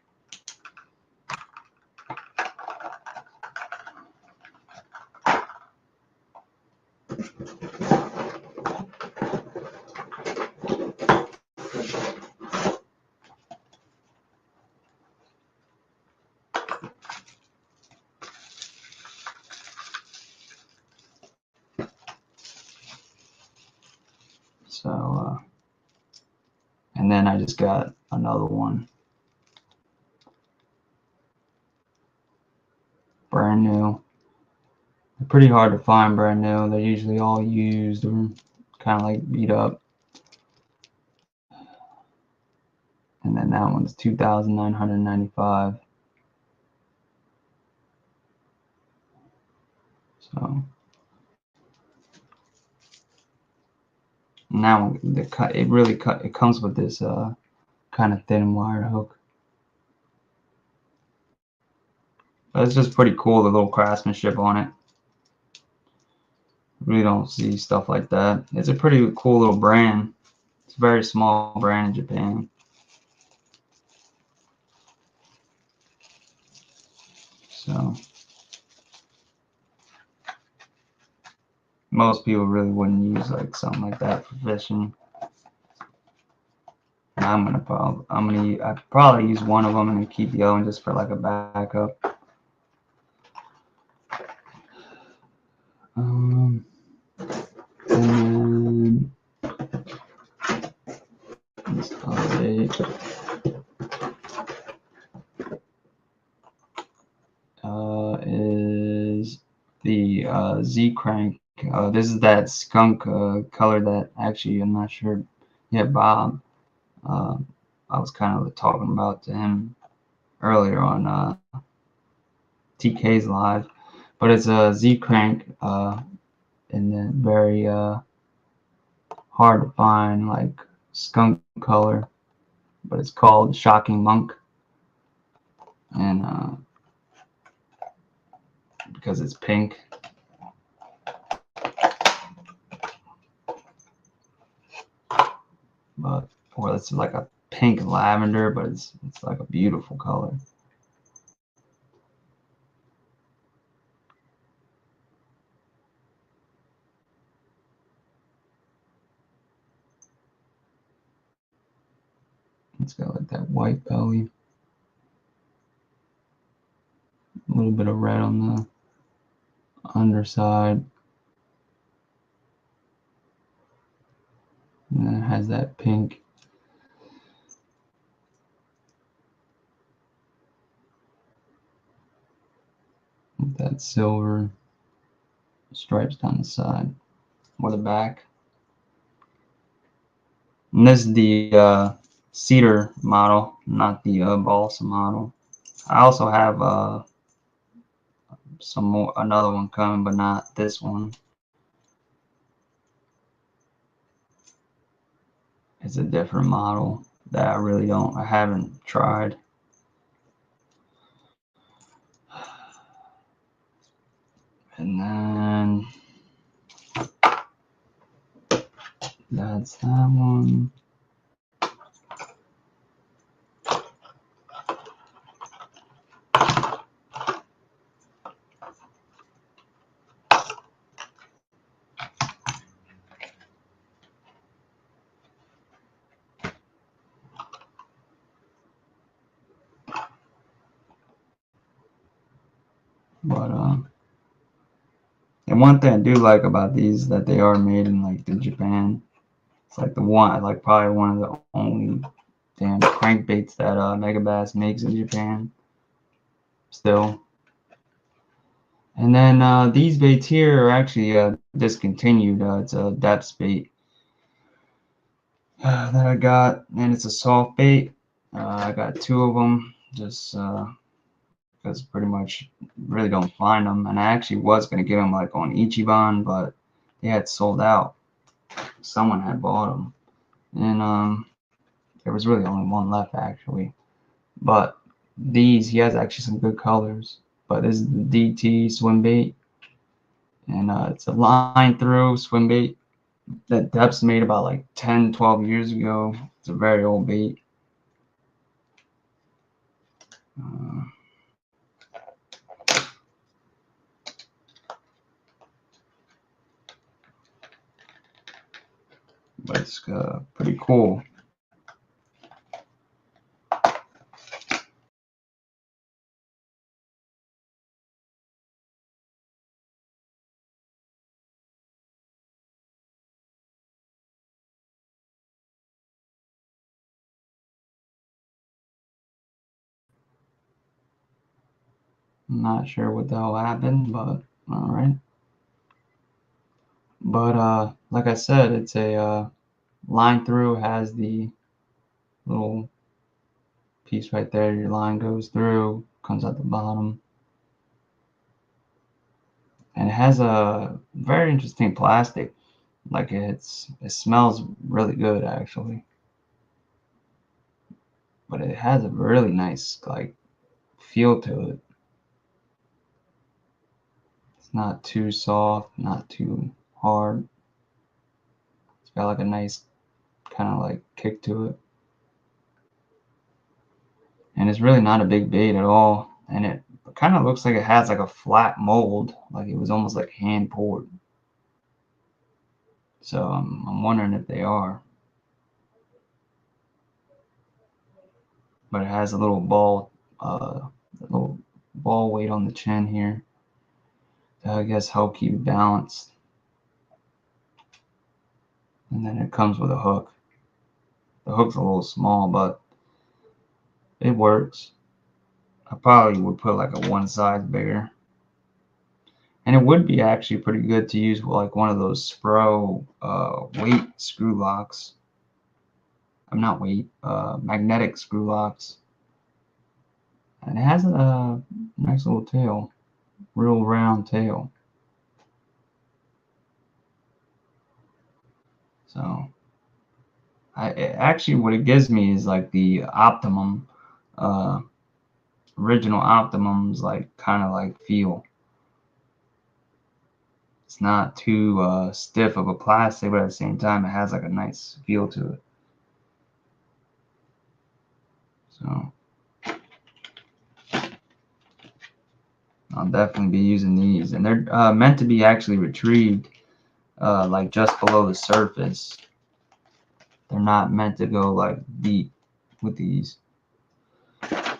So and then I just got another one, brand new. They're pretty hard to find brand new. They're usually all used or kind of like beat up. And then that one's 2,995. So now the cut, it really cut. It comes with this kind of thin wire hook. But it's just pretty cool, the little craftsmanship on it. Really don't see stuff like that. It's a pretty cool little brand. It's a very small brand in Japan. So most people really wouldn't use like something like that for fishing. I'd probably use one of them and keep the other one just for like a backup. And then this is the Z crank. This is that skunk color that actually I'm not sure. Yeah, Bob. I was kind of talking about to him earlier on TK's live, but it's a Z crank, and then very hard to find, like skunk color, but it's called Shocking Monk, and because it's pink. Or it's like a pink lavender, but it's like a beautiful color. It's got like that white belly, a little bit of red on the underside, and then it has that pink. With that silver stripes down the side or the back. And this is the cedar model, not the balsa model. I also have another one coming, but not this one. It's a different model that I haven't tried. And then that's that one. But and one thing I do like about these is that they are made in like Japan. It's like probably one of the only damn crankbaits that Megabass makes in Japan still. And then these baits here are actually discontinued. It's a depths bait that I got, and it's a soft bait. I got 2 of them just because pretty much really don't find them. And I actually was going to get them like on Ichiban, but they had sold out. Someone had bought them. And there was really only one left actually. But he has actually some good colors. But this is the DT swim bait. And it's a line through swim bait that Depths made about like 10, 12 years ago. It's a very old bait. But it's pretty cool. I'm not sure what the hell happened, but alright. But like I said, it's a line through, has the little piece right there. Your line goes through, comes at the bottom. And it has a very interesting plastic. Like it smells really good actually. But it has a really nice like feel to it. not too soft, not too hard. It's got like a nice kind of like kick to it. And it's really not a big bait at all. And it kind of looks like it has like a flat mold, like it was almost like hand poured. So I'm wondering if they are. But it has a little ball weight on the chin here to, I guess, help keep it balanced. And then it comes with a hook. The hook's a little small, but it works. I probably would put like a one size bigger. And it would be actually pretty good to use like one of those Spro weight screw locks. I'm not weight, magnetic screw locks. And it has a nice little tail, real round tail. So actually what it gives me is like the Optimum, original Optimum's like kind of like feel. It's not too stiff of a plastic, but at the same time it has like a nice feel to it. So I'll definitely be using these, and they're meant to be actually retrieved like just below the surface. They're not meant to go like deep with these, but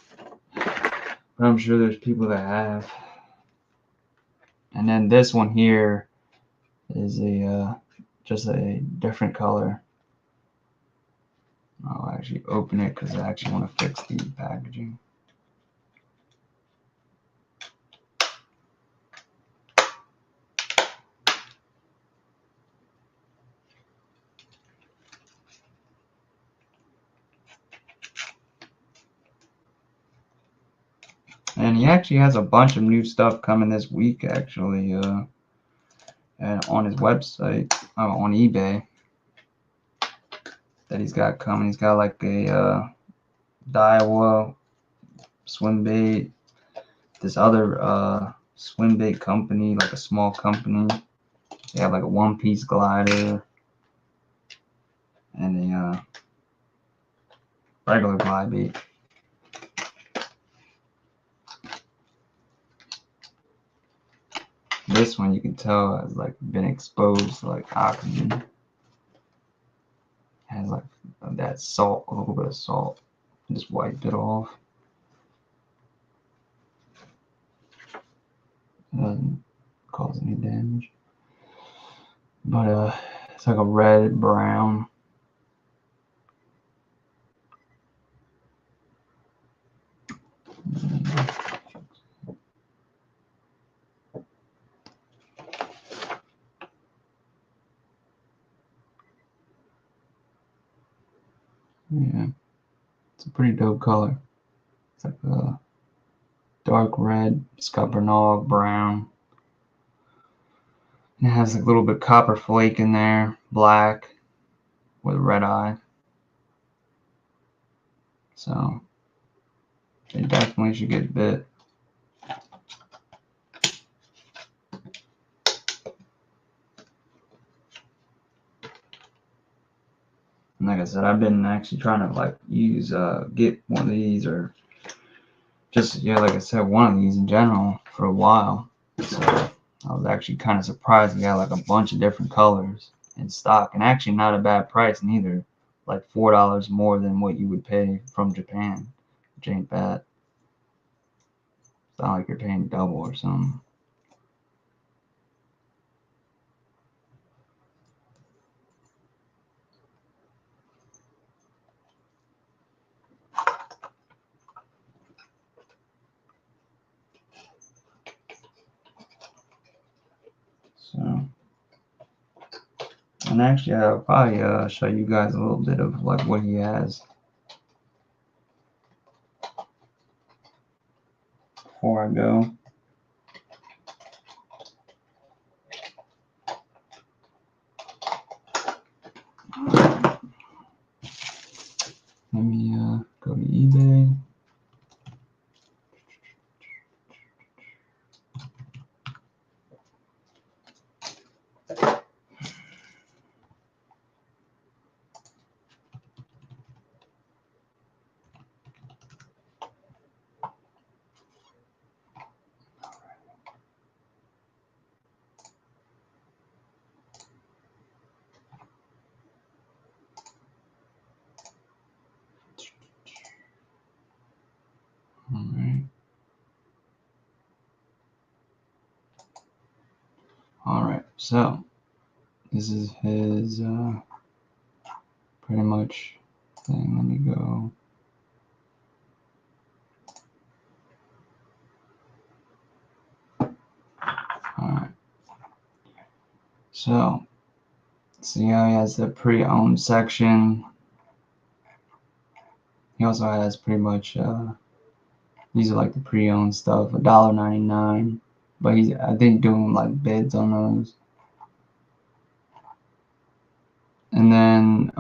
I'm sure there's people that have. And then this one here is a just a different color. I'll actually open it because I actually want to fix the packaging. And he actually has a bunch of new stuff coming this week, actually, and on his website, on eBay, that he's got coming. He's got like a Daiwa swim bait, this other swim bait company, like a small company. They have like a one-piece glider and a regular glide bait. This one you can tell has like been exposed to like oxygen. It has like that salt, a little bit of salt. Just wipe it off. It doesn't cause any damage. But it's like a red brown. Yeah, it's a pretty dope color. It's like a dark red, scuppernong brown. And it has like a little bit copper flake in there, black with a red eye. So they definitely should get bit. And like I said, I've been actually trying to like get one of these, or just, yeah, like I said, one of these in general for a while. So I was actually kind of surprised he had like a bunch of different colors in stock, and actually not a bad price neither. Like $4 more than what you would pay from Japan, which ain't bad. It's not like you're paying double or something. So, and actually, I'll probably show you guys a little bit of like what he has before I go. Let me go to eBay. So this is his pretty much thing. Let me go. Alright. So see how he has the pre-owned section. He also has pretty much these are like the pre-owned stuff, $1.99. But he's, I think, doing like bids on those. And then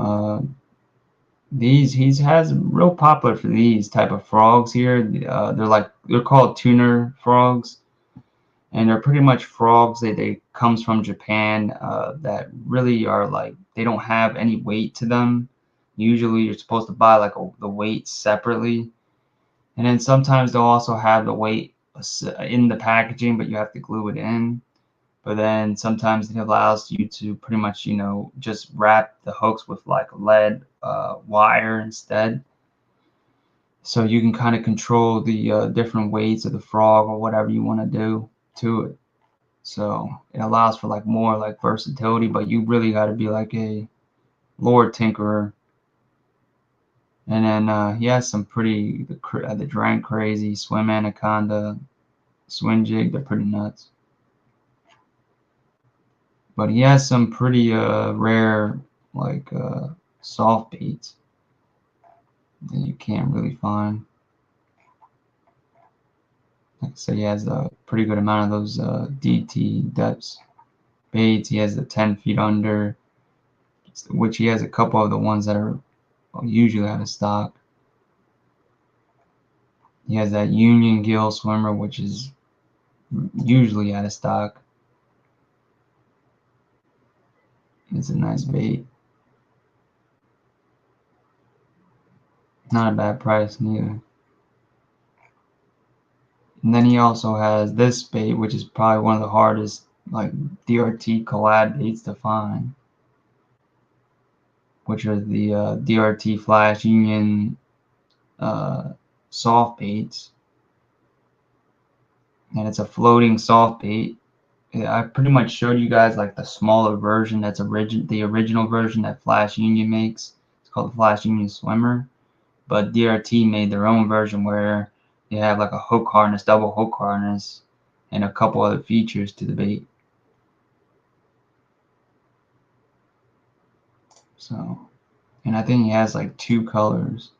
these, he has real popular for these type of frogs here. They're called tuner frogs, and they're pretty much frogs that they comes from Japan that really are like, they don't have any weight to them. Usually you're supposed to buy like the weight separately, and then sometimes they'll also have the weight in the packaging, but you have to glue it in. But then sometimes it allows you to pretty much, you know, just wrap the hooks with like lead wire instead. So you can kind of control the different weights of the frog or whatever you want to do to it. So it allows for like more like versatility, but you really got to be like a lore tinkerer. And then he has some pretty, the Drank Crazy, Swim Anaconda, Swim Jig, they're pretty nuts. But he has some pretty rare like soft baits that you can't really find. Like I said, he has a pretty good amount of those DT depths baits. He has the 10 feet under, which he has a couple of the ones that are usually out of stock. He has that Union Gill swimmer, which is usually out of stock. It's a nice bait. Not a bad price neither. And then he also has this bait, which is probably one of the hardest like DRT collab baits to find, which are the DRT Flash Union soft baits. And it's a floating soft bait. I pretty much showed you guys like the smaller version that's the original version that Flash Union makes. It's called the Flash Union Swimmer. But DRT made their own version where they have like a hook harness, double hook harness, and a couple other features to the bait. So, and I think he has like 2 colors.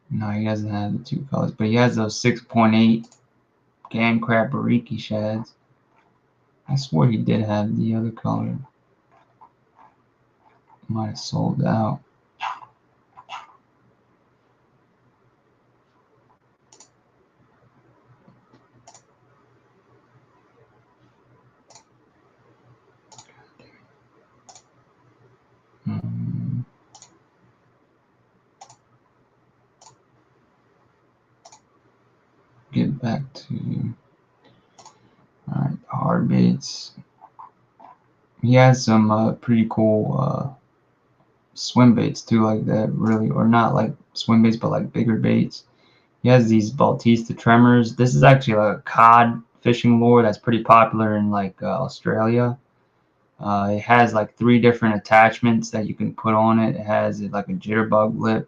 No, he doesn't have the 2 colors, but he has those 6.8 Game Crab Bariki shads. I swore he did have the other color. Might have sold out. Get back to alright, hard baits. He has some pretty cool swim baits too, like that, really, or not like swim baits, but like bigger baits. He has these Bautista tremors. This is actually like a cod fishing lure that's pretty popular in like Australia. It has like 3 different attachments that you can put on it. It has like a jitterbug lip,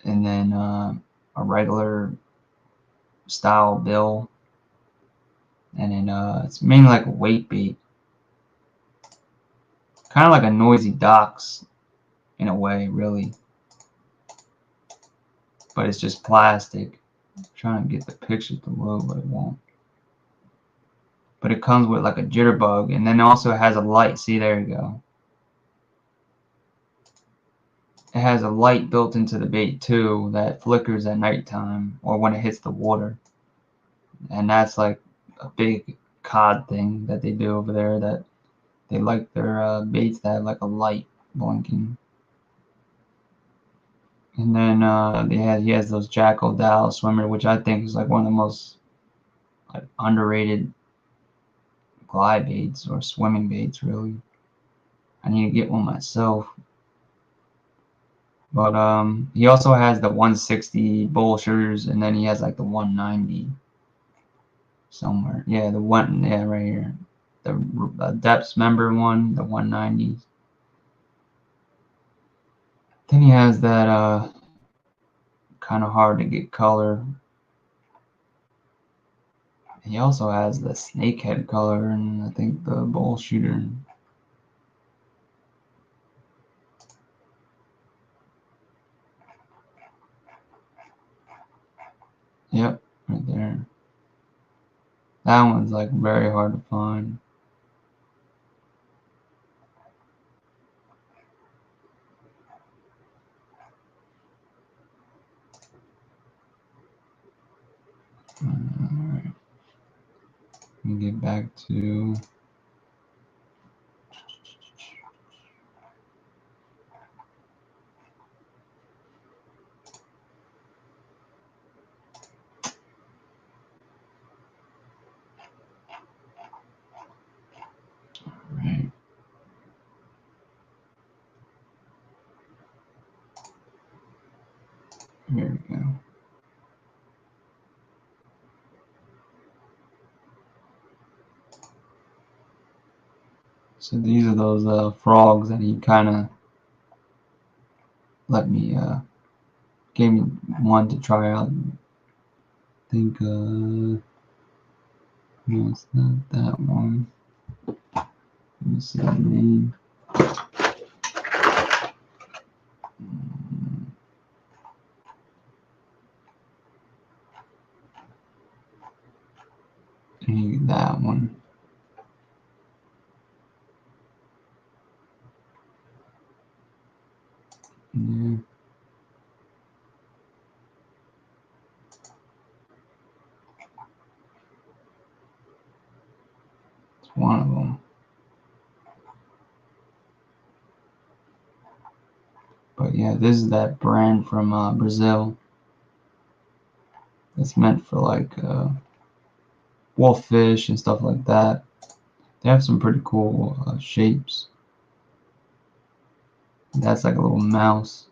and then a regular style bill, and then it's mainly like a weight bait, kind of like a noisy docks in a way, really, but it's just plastic. I'm trying to get the picture to load, but it won't. But it comes with like a jitterbug, and then also has a light. See, there you go. It has a light built into the bait too that flickers at nighttime or when it hits the water. And that's like a big cod thing that they do over there, that they like their baits that have like a light blinking. And then he has those Jackal Dowel swimmer, which I think is like one of the most like underrated glide baits or swimming baits, really. I need to get one myself. But he also has the 160 Bolshers, and then he has like the 190. somewhere. Yeah, the one, yeah, right here. The depths member one, the 190s. Then he has that kind of hard to get color. He also has the snakehead color and I think the bull shooter. Yep, right there. That one's like very hard to find. Alright. Let me get back to right. Here we go. So these are those frogs that he kind of let me gave me one to try out. I think no, it's not that one. Let me see the name. That one. Yeah. It's one of them. But yeah, this is that brand from Brazil. It's meant for like wolffish and stuff like that. They have some pretty cool shapes. That's like a little mouse.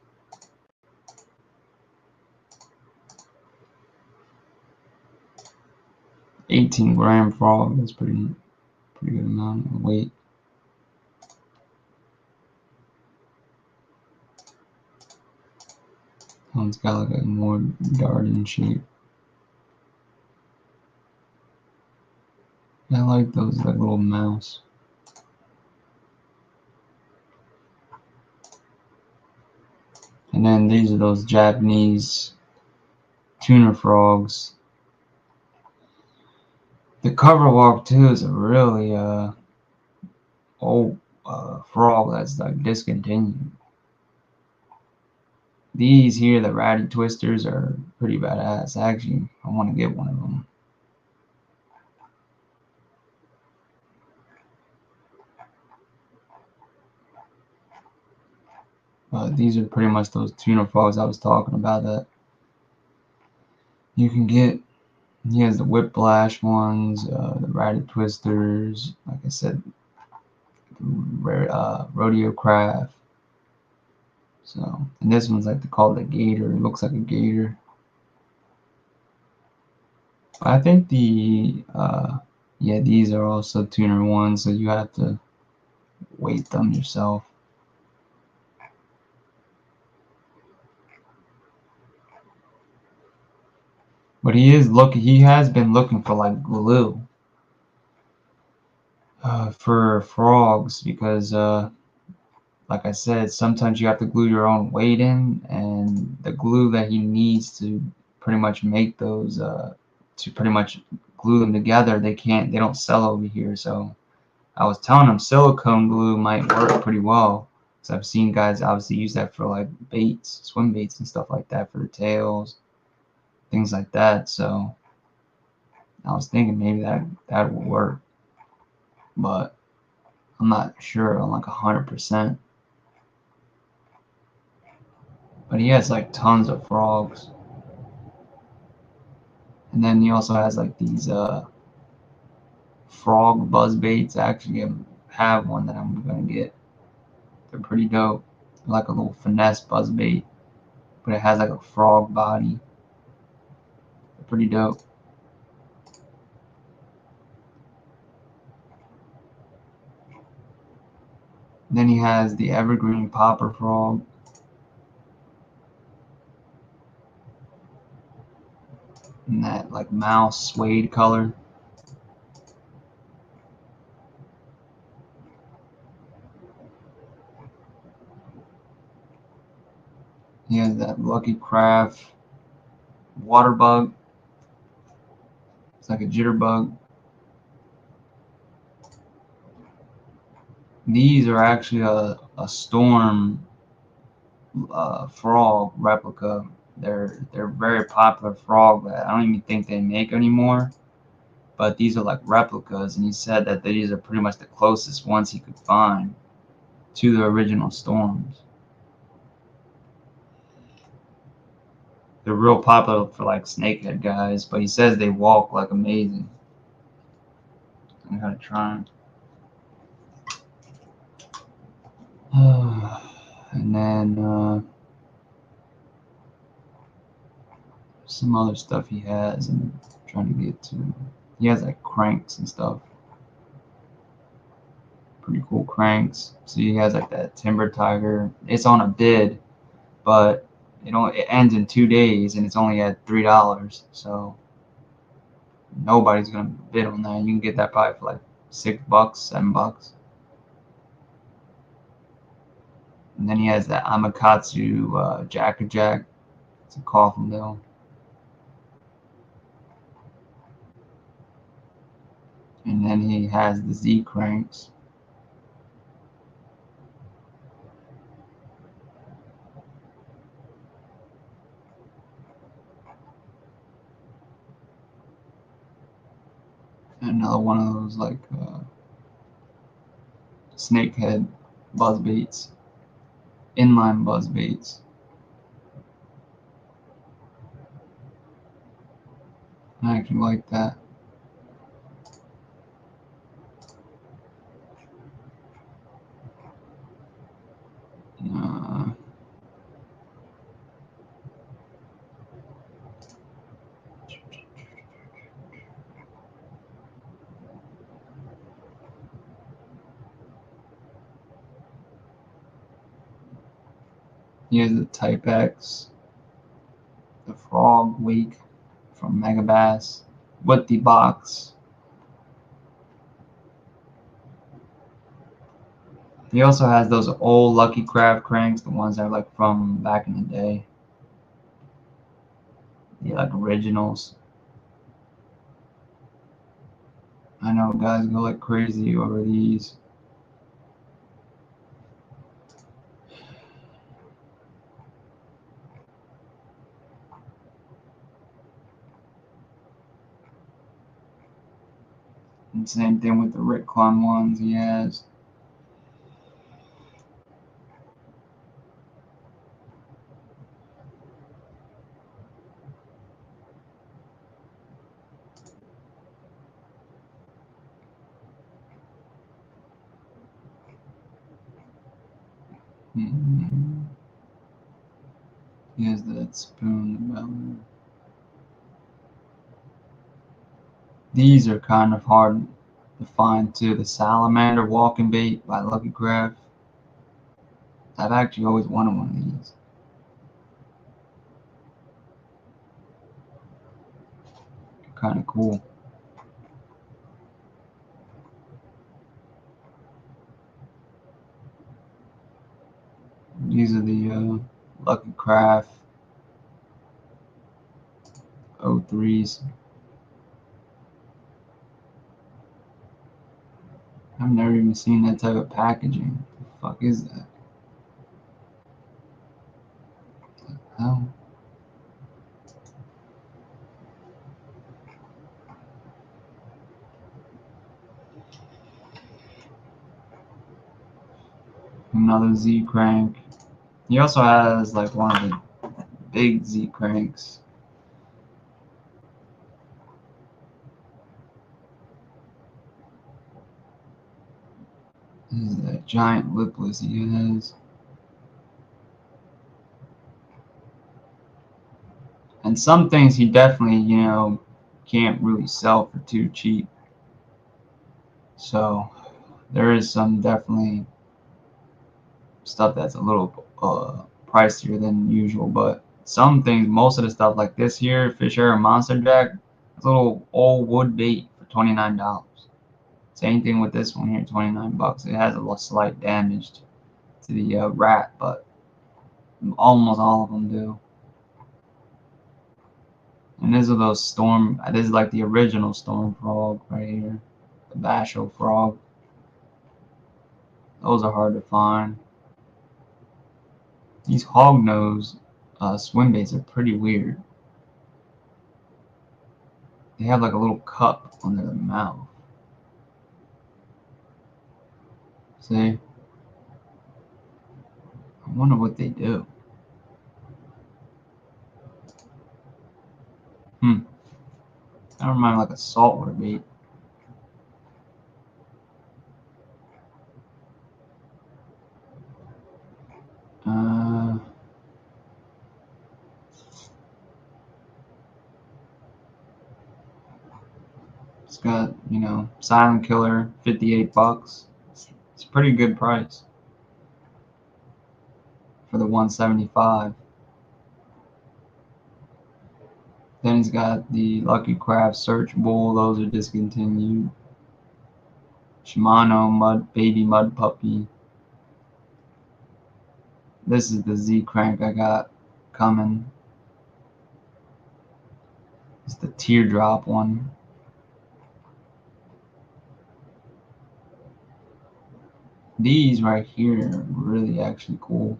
18-gram frog. That's pretty good amount of weight. One's got like a more garden shape. I like those like little mouse. And then these are those Japanese tuna frogs. The cover walk too is a really old frog that's like discontinued. These here, the ratty twisters, are pretty badass. Actually, I want to get one of them. These are pretty much those tuna frogs I was talking about that you can get. He has the whiplash ones, the ratty twisters, like I said, rodeo craft. So, and this one's like they call it a gator. It looks like a gator. I think yeah, these are also tuner ones, so you have to weight them yourself. But he has been looking for like glue for frogs because like I said, sometimes you have to glue your own weight in, and the glue that he needs to pretty much make those to pretty much glue them together, they don't sell over here. So I was telling him silicone glue might work pretty well, because I've seen guys obviously use that for like baits, swim baits and stuff like that for the tails, things like that. So I was thinking maybe that would work, but I'm not sure on like 100%. But he has like tons of frogs. And then he also has like these frog buzz baits. I actually have one that I'm gonna get. They're pretty dope. They're like a little finesse buzz bait, but it has like a frog body. They're pretty dope. Then he has the evergreen popper frog. In that like mouse suede color. He has that Lucky Craft water bug. It's like a jitterbug. These are actually a storm frog replica. They're very popular frog that I don't even think they make anymore. But these are like replicas, and he said that these are pretty much the closest ones he could find to the original storms. They're real popular for like snakehead guys, but he says they walk like amazing. I'm gonna try them. And then some other stuff he has, and I'm trying to get to. He has like cranks and stuff. Pretty cool cranks. So he has like that Timber Tiger. It's on a bid, but it ends in 2 days, and it's only at $3. So nobody's gonna bid on that. You can get that probably for like $6, $7. And then he has that Amakatsu Jack. It's a coffin mill. And then he has the Z cranks. And another one of those like snakehead buzz baits, inline buzz baits. I actually like that. Uh, he has the Type X, the Frog Wake from Megabass with the box. He also has those old Lucky Craft cranks, the ones that are like from back in the day. Yeah, like originals. I know guys go like crazy over these. And same thing with the Rick Clun ones he has. Mm-hmm. He has that spoon belly. These are kind of hard to find too. The Salamander Walking Bait by Lucky Craft. I've actually always wanted one of these. Kind of cool. These are the Lucky Craft 03s. I've never even seen that type of packaging. What the fuck is that? Oh. Another Z crank. He also has like one of the big Z cranks. This is that giant lipless he has. And some things he definitely, can't really sell for too cheap. So there is some definitely stuff that's a little pricier than usual. But some things, most of the stuff like this here, Fish Air and Monster Jack, it's a little old wood bait for $29. Same thing with this one here, 29 bucks. It has a little slight damage to the rat, but almost all of them do. And these are those storm. This is like the original storm frog right here, the Basho frog. Those are hard to find. These hognose swim baits are pretty weird. They have like a little cup under their mouth. See? I wonder what they do. That reminds me like a saltwater bait. It's got, you know, Silent Killer, 58 bucks. It's a pretty good price for the 175. Then he's got the Lucky Craft Search Bull. Those are discontinued. Shimano Baby Mud Puppy. This is the Z crank I got coming. It's the teardrop one. These right here are really actually cool.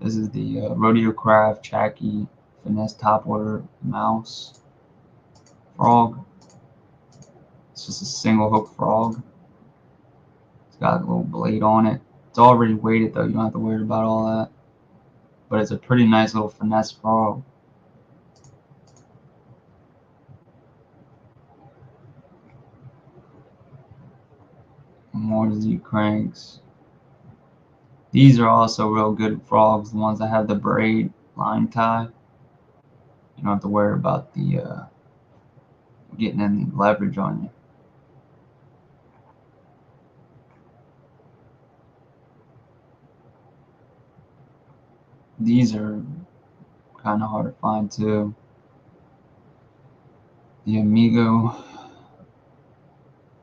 This is the Rodeo Craft Chacky Finesse Topwater Mouse Frog. It's just a single hook frog. It's got a little blade on it. It's already weighted though, you don't have to worry about all that. But it's a pretty nice little finesse frog. More Z cranks. These are also real good frogs, the ones that have the braid line tie. You don't have to worry about the getting any leverage on you. These are kind of hard to find too. The Amigo,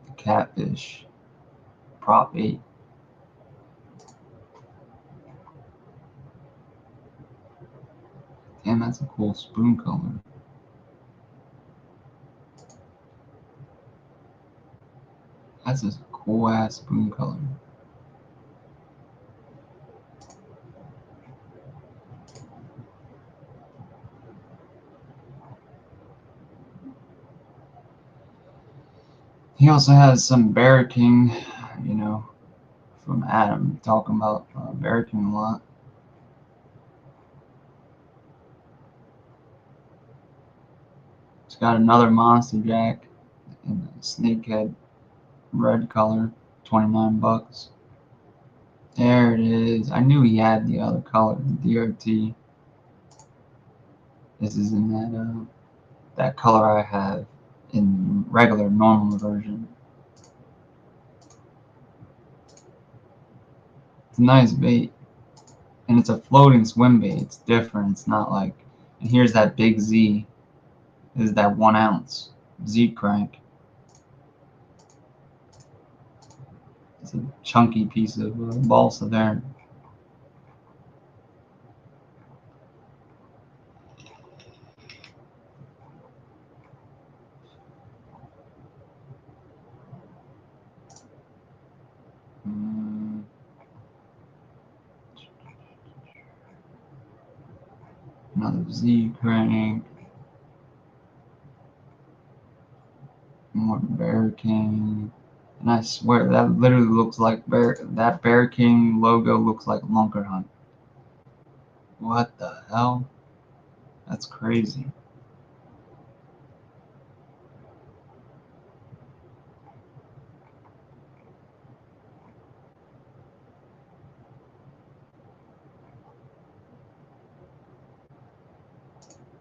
the Catfish, Prop 8. Damn, that's a cool spoon color. That's a cool ass spoon color. He also has some Bear King, you know, from Adam, talking about Bear King a lot. It's got another Monster Jack in a snakehead red color, 29 bucks. There it is. I knew he had the other color, DRT. This is in that color I have in regular normal version. It's a nice bait, and it's a floating swim bait. It's different. It's not like, and here's that big Z. This is that 1 ounce Z crank. It's a chunky piece of balsa there. Another Z crank. More Bear King. And I swear that literally looks like that Bear King logo looks like Lunker Hunt. What the hell? That's crazy.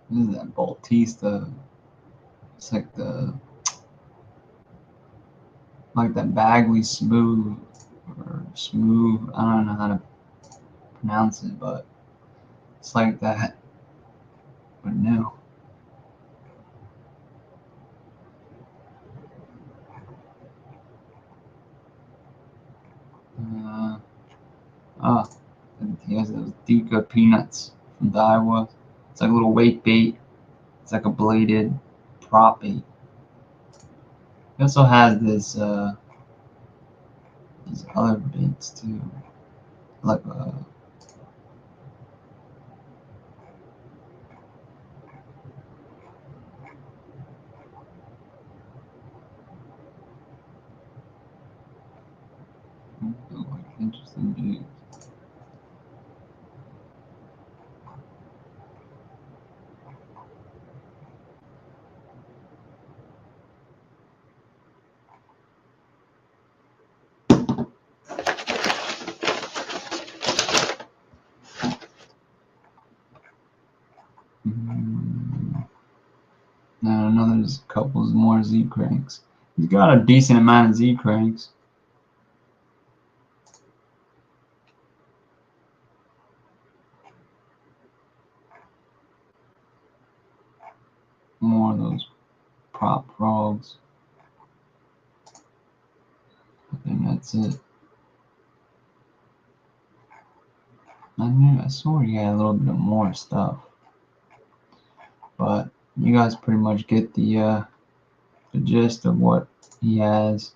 This is that Bautista. It's like that Bagley Smooth or smooth. I don't know how to pronounce it, but it's like that, but new. Oh, he has those Duca peanuts from the Iowa. It's like a little weight bait. It's like a bladed prop bait. He also has these other baits too, like interesting baits. I know there's a couple more Z cranks. He's got a decent amount of Z cranks. More of those prop frogs. I think that's it. I saw he had a little bit more stuff, but you guys pretty much get the gist of what he has.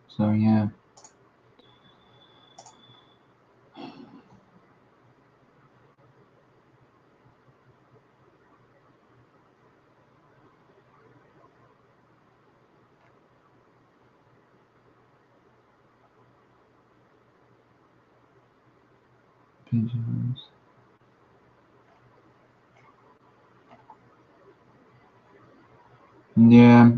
So yeah. Pigeons. Yeah.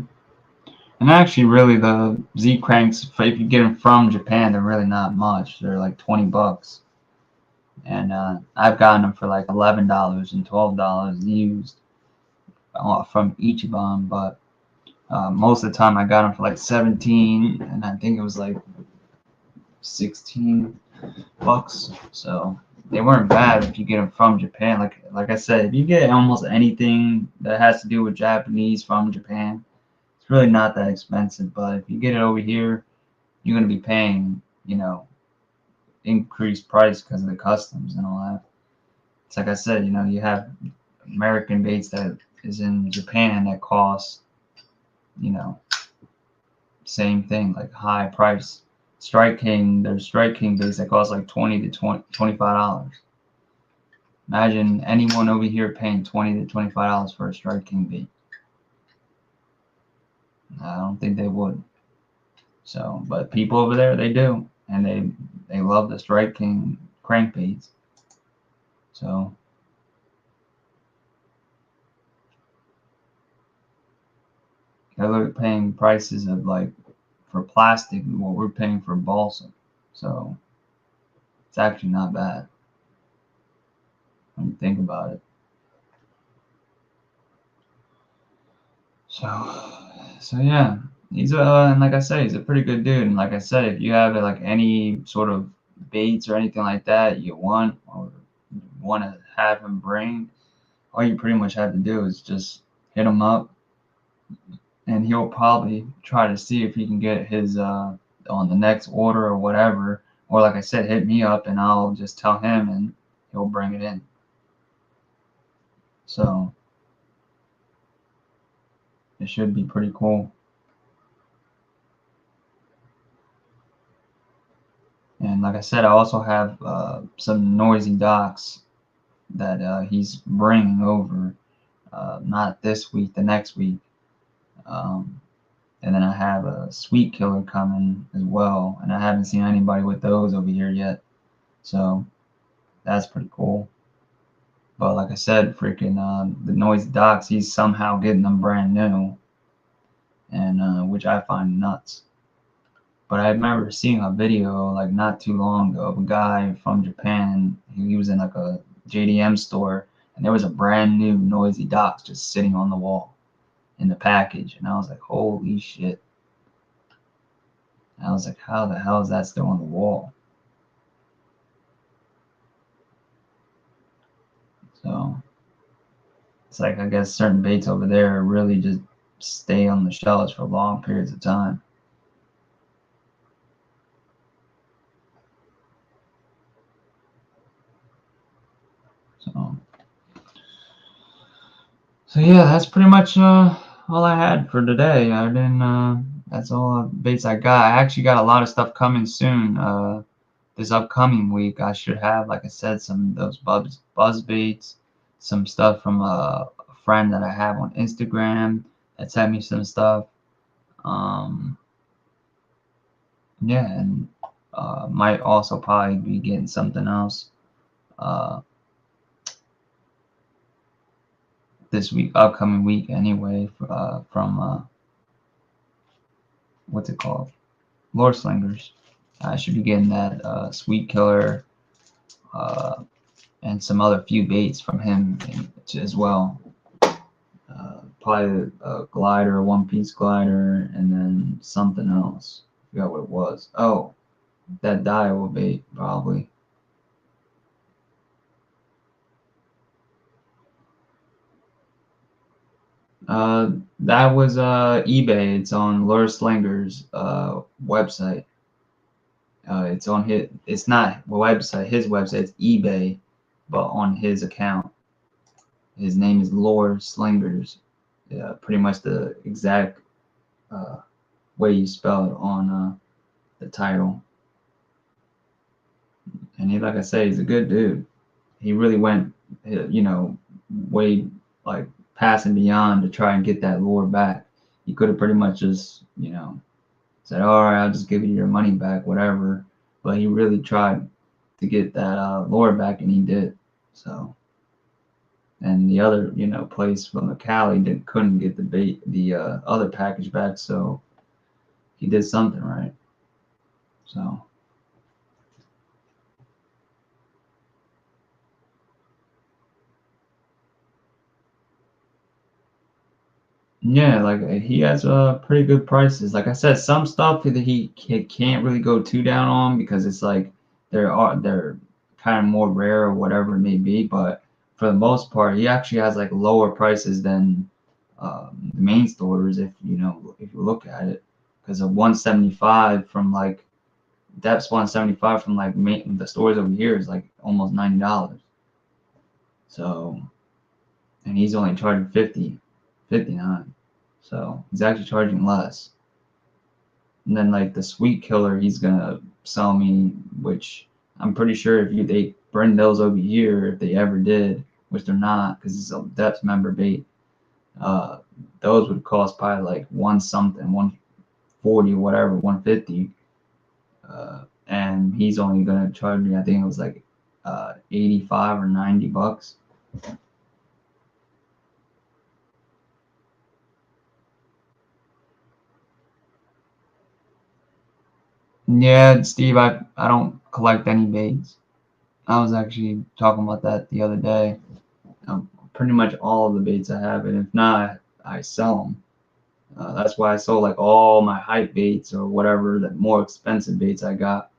And actually, really, the Z cranks, if you get them from Japan, they're really not much. They're like $20, and I've gotten them for like $11 and $12 used from Ichiban. But most of the time, I got them for like 17, and I think it was like $16. So they weren't bad if you get them from Japan. Like I said, if you get almost anything that has to do with Japanese from Japan, it's really not that expensive. But if you get it over here, you're going to be paying, increased price because of the customs and all that. It's like I said, you have American baits that is in Japan that cost, you know, same thing, like high price. There's Strike King baits that cost like $20 to $25. Imagine anyone over here paying $20 to $25 for a Strike King bait. I don't think they would. So, but people over there, they do, and they love the Strike King crankbaits. So they're paying prices of like for plastic what we're paying for balsa. So it's actually not bad when you think about it. So yeah, he's and like I said, he's a pretty good dude. And like I said, if you have like any sort of baits or anything like that you want or want to have him bring, all you pretty much have to do is just hit him up, and he'll probably try to see if he can get his on the next order or whatever. Or like I said, hit me up and I'll just tell him and he'll bring it in. So it should be pretty cool. And like I said, I also have some noisy docks that he's bringing over, not this week, the next week. And then I have a Sweet Killer coming as well, and I haven't seen anybody with those over here yet. So that's pretty cool. But like I said, freaking the noisy docks, he's somehow getting them brand new, and which I find nuts. But I remember seeing a video not too long ago of a guy from Japan. He was in like a JDM store, and there was a brand new Noisy Docs just sitting on the wall in the package, and I was like, holy shit. I was like, how the hell is that still on the wall? So it's like, I guess certain baits over there really just stay on the shelves for long periods of time. So yeah, that's pretty much all I had for today. I didn't. That's all the baits I got. I actually got a lot of stuff coming soon. This upcoming week, I should have, like I said, some of those buzz baits, some stuff from a friend that I have on Instagram that sent me some stuff. Yeah, and might also probably be getting something else this week, upcoming week anyway, from what's it called? Lureslingers. I should be getting that Sweet Killer and some other few baits from him as well. Probably a glider, a one-piece glider, and then something else. I forgot what it was. Oh, that Daiwa bait, probably. That was eBay. It's on Lureslingers website. It's on his. It's not website. His website. It's eBay, but on his account. His name is Lureslingers. Yeah, pretty much the exact way you spell it on the title. And he, like I say, he's a good dude. He really went, way like passing beyond to try and get that lure back. He could have pretty much just, said, all right, I'll just give you your money back, whatever. But he really tried to get that lure back, and he did. So, and the other, place from the Cali couldn't get the other package back, so he did something right. So. Yeah, like he has pretty good prices. Like I said, some stuff that he can't really go too down on because it's like they're kind of more rare or whatever it may be. But for the most part, he actually has like lower prices than the main stores if you look at it. Because a 175 from like Depth's 175 from like the stores over here is like almost $90. So, and he's only charging 59. So he's actually charging less. And then like the Sweet Killer, he's gonna sell me, which I'm pretty sure if they bring those over here, if they ever did, which they're not, because it's a Depth member bait, uh, those would cost probably like one something, 140 or whatever, 150. And he's only gonna charge me, I think it was like 85 or $90. Yeah, Steve, I don't collect any baits. I was actually talking about that the other day. Pretty much all of the baits I have, and if not, I sell them. That's why I sold like all my hype baits or whatever, that more expensive baits I got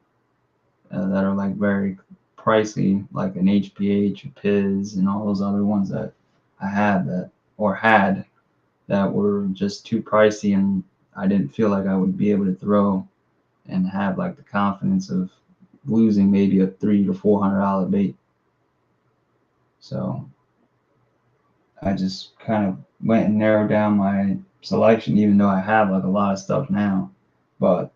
that are like very pricey, like an HPH, a Piz, and all those other ones that I had that were just too pricey, and I didn't feel like I would be able to throw and have like the confidence of losing maybe a $300 to $400 bait. So I just kind of went and narrowed down my selection, even though I have like a lot of stuff now. But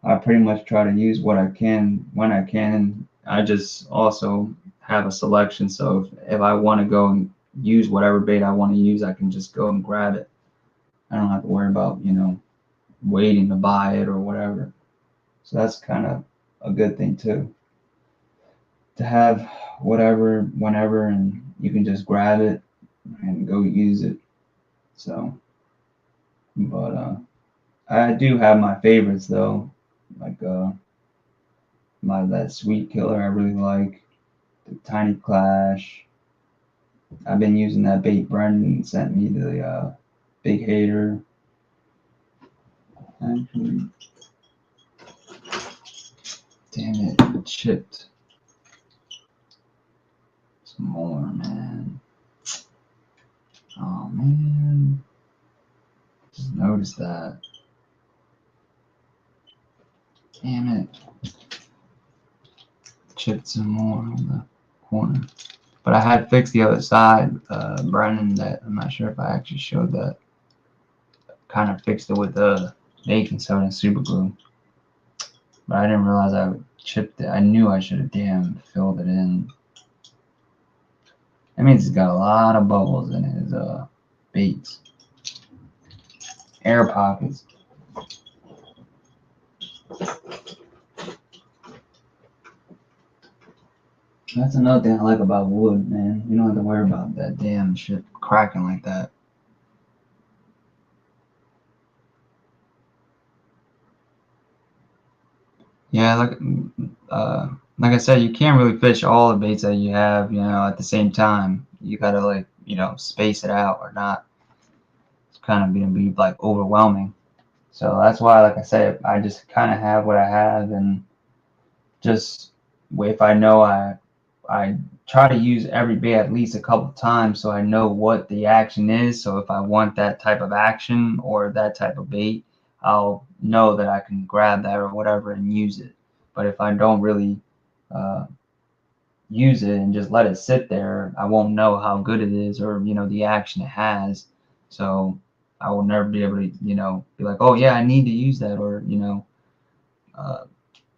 I pretty much try to use what I can when I can. And I just also have a selection. So if I want to go and use whatever bait I want to use, I can just go and grab it. I don't have to worry about, waiting to buy it or whatever. So that's kind of a good thing too. To have whatever, whenever, and you can just grab it and go use it. So, but I do have my favorites though, like that Sweet Killer I really like, the Tiny Clash, I've been using that bait Brendan sent me, the big hater. Actually, damn it, it chipped some more, man. Oh man, just noticed that. Damn it, chipped some more on the corner. But I had fixed the other side, Brennan. That I'm not sure if I actually showed that. Kind of fixed it with baking soda and super glue, but I didn't realize I chipped it. I knew I should have damn filled it in. That means it's got a lot of bubbles in his baits, air pockets. That's another thing I like about wood, man. You don't have to worry about that damn shit cracking like that. Yeah, like I said, you can't really fish all the baits that you have, at the same time. You gotta space it out or not. It's kind of gonna be like overwhelming. So that's why, like I said, I just kind of have what I have, and just if I know I try to use every bait at least a couple times so I know what the action is. So if I want that type of action or that type of bait, I'll know that I can grab that or whatever and use it. But if I don't really uh, use it and just let it sit there, I won't know how good it is or the action it has. So I will never be able to be like, oh yeah, I need to use that, or uh,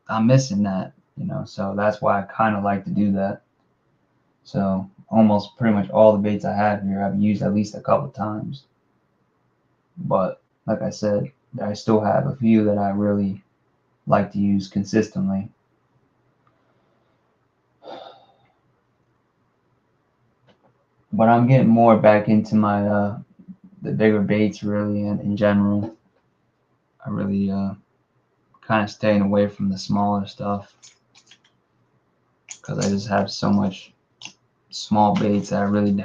I'm missing that. So that's why I kind of like to do that. So almost pretty much all the baits I have here I've used at least a couple times. But like I said, I still have a few that I really like to use consistently. But I'm getting more back into my the bigger baits really in general. I really kind of staying away from the smaller stuff because I just have so much small baits that I really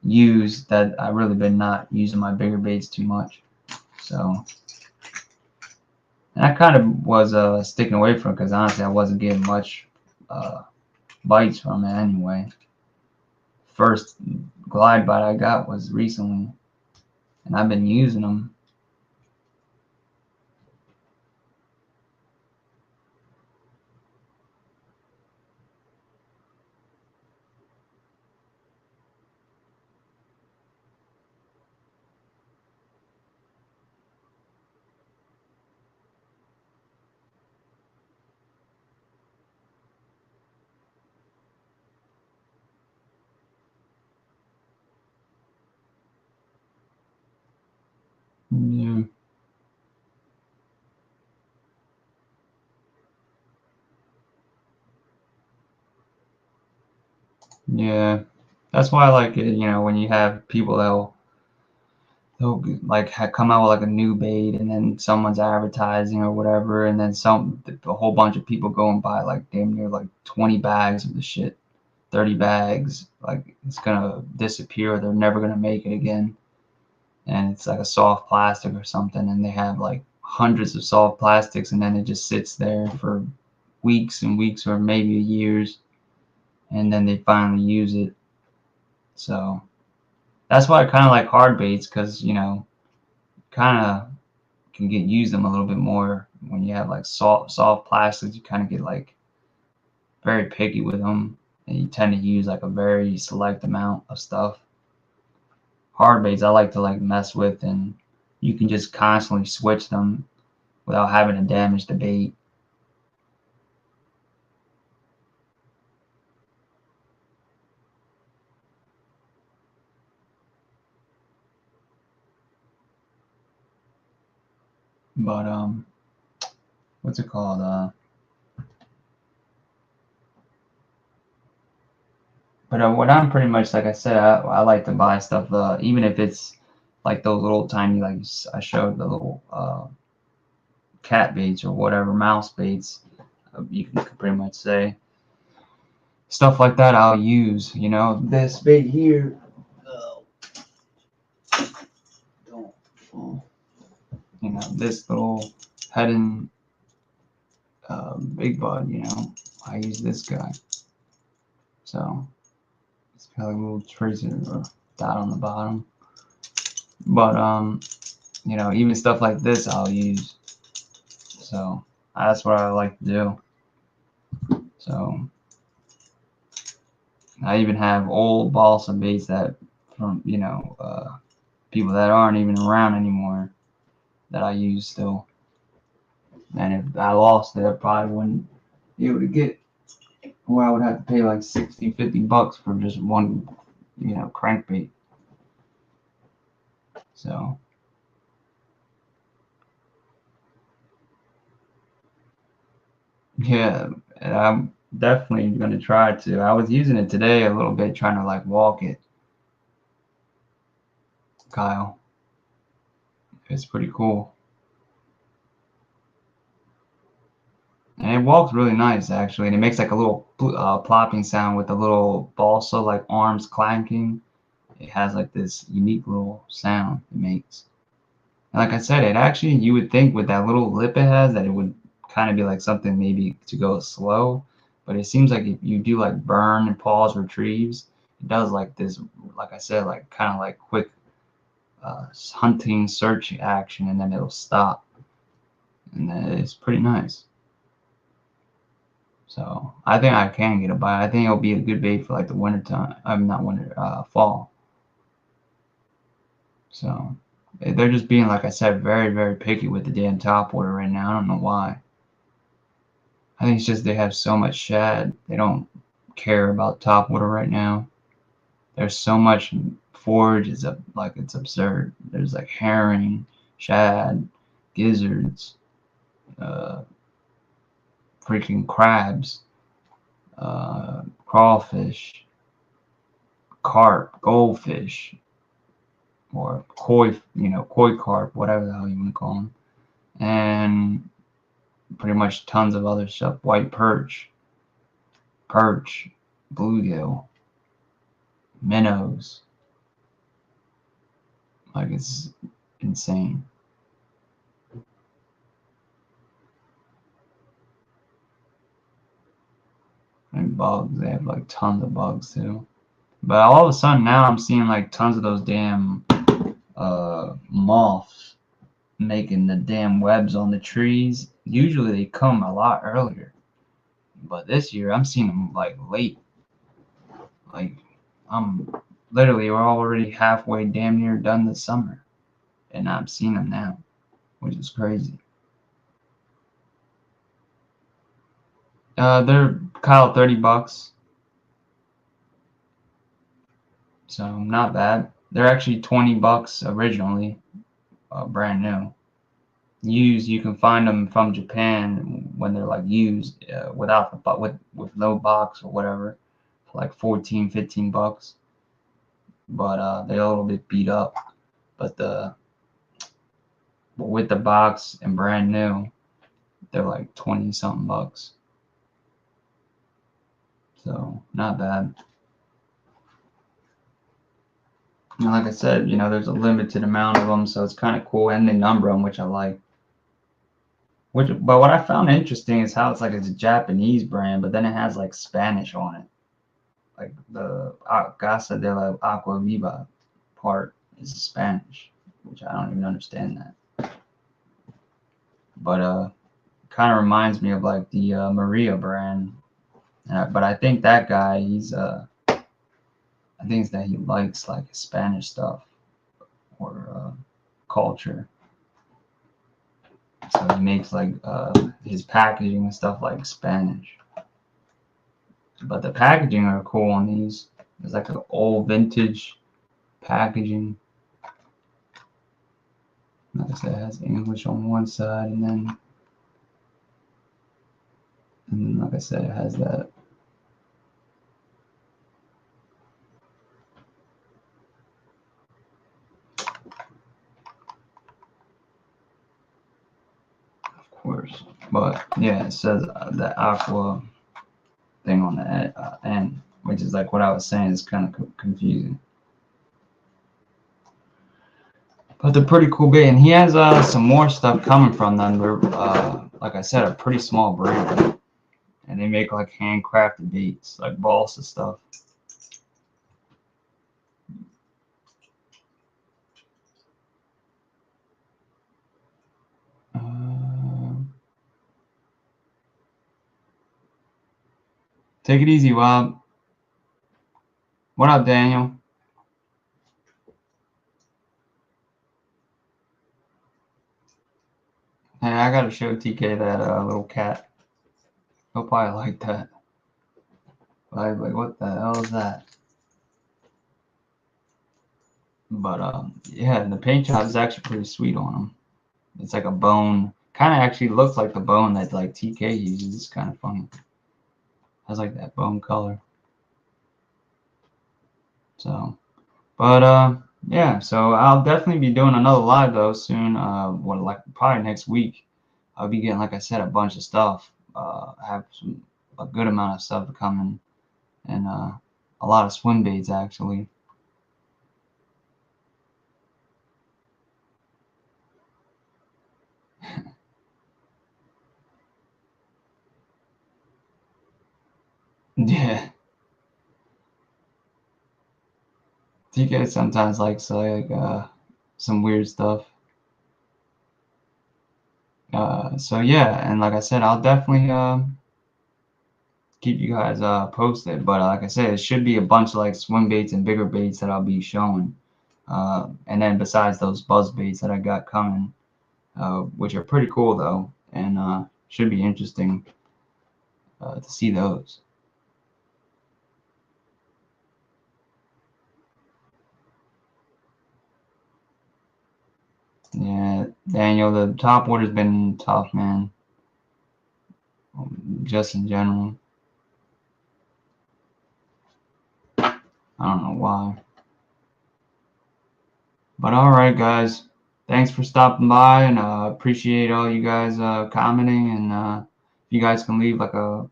use, that I really been not using my bigger baits too much. So, and I kind of was sticking away from it because honestly I wasn't getting much bites from it anyway. First glide bite I got was recently, and I've been using them. Yeah, yeah. That's why I like it. When you have people they'll like come out with like a new bait, and then someone's advertising or whatever, and then a whole bunch of people go and buy like damn near like 20 bags of the shit, 30 bags. Like it's gonna disappear. They're never gonna make it again. And it's like a soft plastic or something, and they have like hundreds of soft plastics, and then it just sits there for weeks and weeks or maybe years, and then they finally use it. So that's why I kind of like hard baits, because kind of can get use them a little bit more. When you have like soft plastics, you kind of get like very picky with them, and you tend to use like a very select amount of stuff. Hard baits I like to like mess with, and you can just constantly switch them without having to damage the bait. But what's it called? But what I'm pretty much, like I said, I like to buy stuff, even if it's like those little tiny, like I showed the little cat baits or whatever, mouse baits, you can pretty much say. stuff like that I'll use. You know, this bait here. Don't fall. You know, this little heading big bud. You know, I use this guy. So it's got a little tracer or dot on the bottom. But you know, even stuff like this I'll use. So that's what I like to do. So I even have old balsa baits that from, you know, people that aren't even around anymore that I use still. And if I lost it, I probably wouldn't be able to get, or I would have to pay like 60, 50 bucks for just one, you know, crankbait. So yeah, and I'm definitely gonna try to. I was using it today a little bit, trying to like walk it, Kyle. It's pretty cool. And it walks really nice actually, and it makes like a little plopping sound with the little balsa like arms clanking. It has like this unique little sound it makes. And like I said, it actually, you would think with that little lip it has that it would kind of be like something maybe to go slow, but it seems like if you do like burn and pause retrieves, it does like this, like I said, like kind of like quick hunting search action, and then it'll stop, and then it's pretty nice. So I think I can get a bite. I think it'll be a good bait for like the winter time. I'm not winter, fall. So they're just being, like I said, very, very picky with the damn topwater right now. I don't know why. I think it's just they have so much shad. They don't care about topwater right now. There's so much forage. It's like it's absurd. There's like herring, shad, gizzards, uh, freaking crabs, crawfish, carp, goldfish, or koi, you know, koi carp, whatever the hell you want to call them, and pretty much tons of other stuff. White perch, bluegill, minnows. Like it's insane. And bugs, they have like tons of bugs too. But all of a sudden now I'm seeing like tons of those damn moths making the damn webs on the trees. Usually they come a lot earlier, but this year I'm seeing them like late. Like I'm literally, we're already halfway damn near done this summer, and I'm seeing them now, which is crazy. They're Kyle $30, so not bad. They're actually $20 originally, brand new. Used, you can find them from Japan when they're like used, without the with no box or whatever, for like 14, 15 bucks. But they're a little bit beat up. But with the box and brand new, they're like 20 something bucks. So not bad. And like I said, you know, there's a limited amount of them, so it's kind of cool, and they number them, which I like. But what I found interesting is how it's a Japanese brand, but then it has like Spanish on it. Like the Casa de la Agua Viva part is Spanish, which I don't even understand that. But kind of reminds me of like the Maria brand. But I think that guy, I think it's that he likes like Spanish stuff or culture. So he makes like his packaging and stuff like Spanish. But the packaging are cool on these. It's like an old vintage packaging. Like I said, it has English on one side, and then like I said, it has that. Of course. But yeah, it says the Aqua thing on the end, which is like what I was saying is kind of confusing. But they're pretty cool bait, and he has some more stuff coming from them. They're like I said, a pretty small brand, and they make like handcrafted baits, like balsa stuff. Take it easy, Rob. What up, Daniel? Hey, I gotta show TK that little cat. He'll probably like that. Like, what the hell is that? But yeah, the paint job is actually pretty sweet on them. It's like a bone. Kind of actually looks like the bone that like TK uses. It's kind of funny. Has like that bone color. So, but yeah. So I'll definitely be doing another live though soon. What, like probably next week. I'll be getting, like I said, a bunch of stuff. I have a good amount of stuff coming, and a lot of swim baits actually. Yeah. TK sometimes likes like some weird stuff. So yeah, and like I said, I'll definitely keep you guys posted. But like I said, it should be a bunch of like swim baits and bigger baits that I'll be showing. And then besides those buzz baits that I got coming, which are pretty cool though, and should be interesting to see those. Yeah, Daniel, the top water's been tough, man. Just in general. I don't know why. But all right, guys. Thanks for stopping by, and appreciate all you guys commenting. And if you guys can leave like a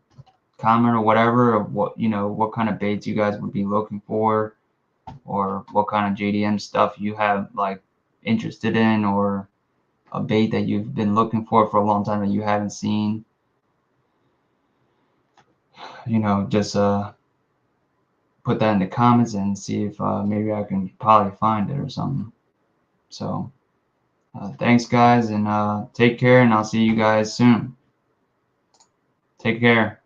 comment or whatever of what what kind of baits you guys would be looking for, or what kind of JDM stuff you have like interested in, or a bait that you've been looking for a long time that you haven't seen. Just put that in the comments and see if maybe I can probably find it or something. So thanks, guys, and take care, and I'll see you guys soon. Take care.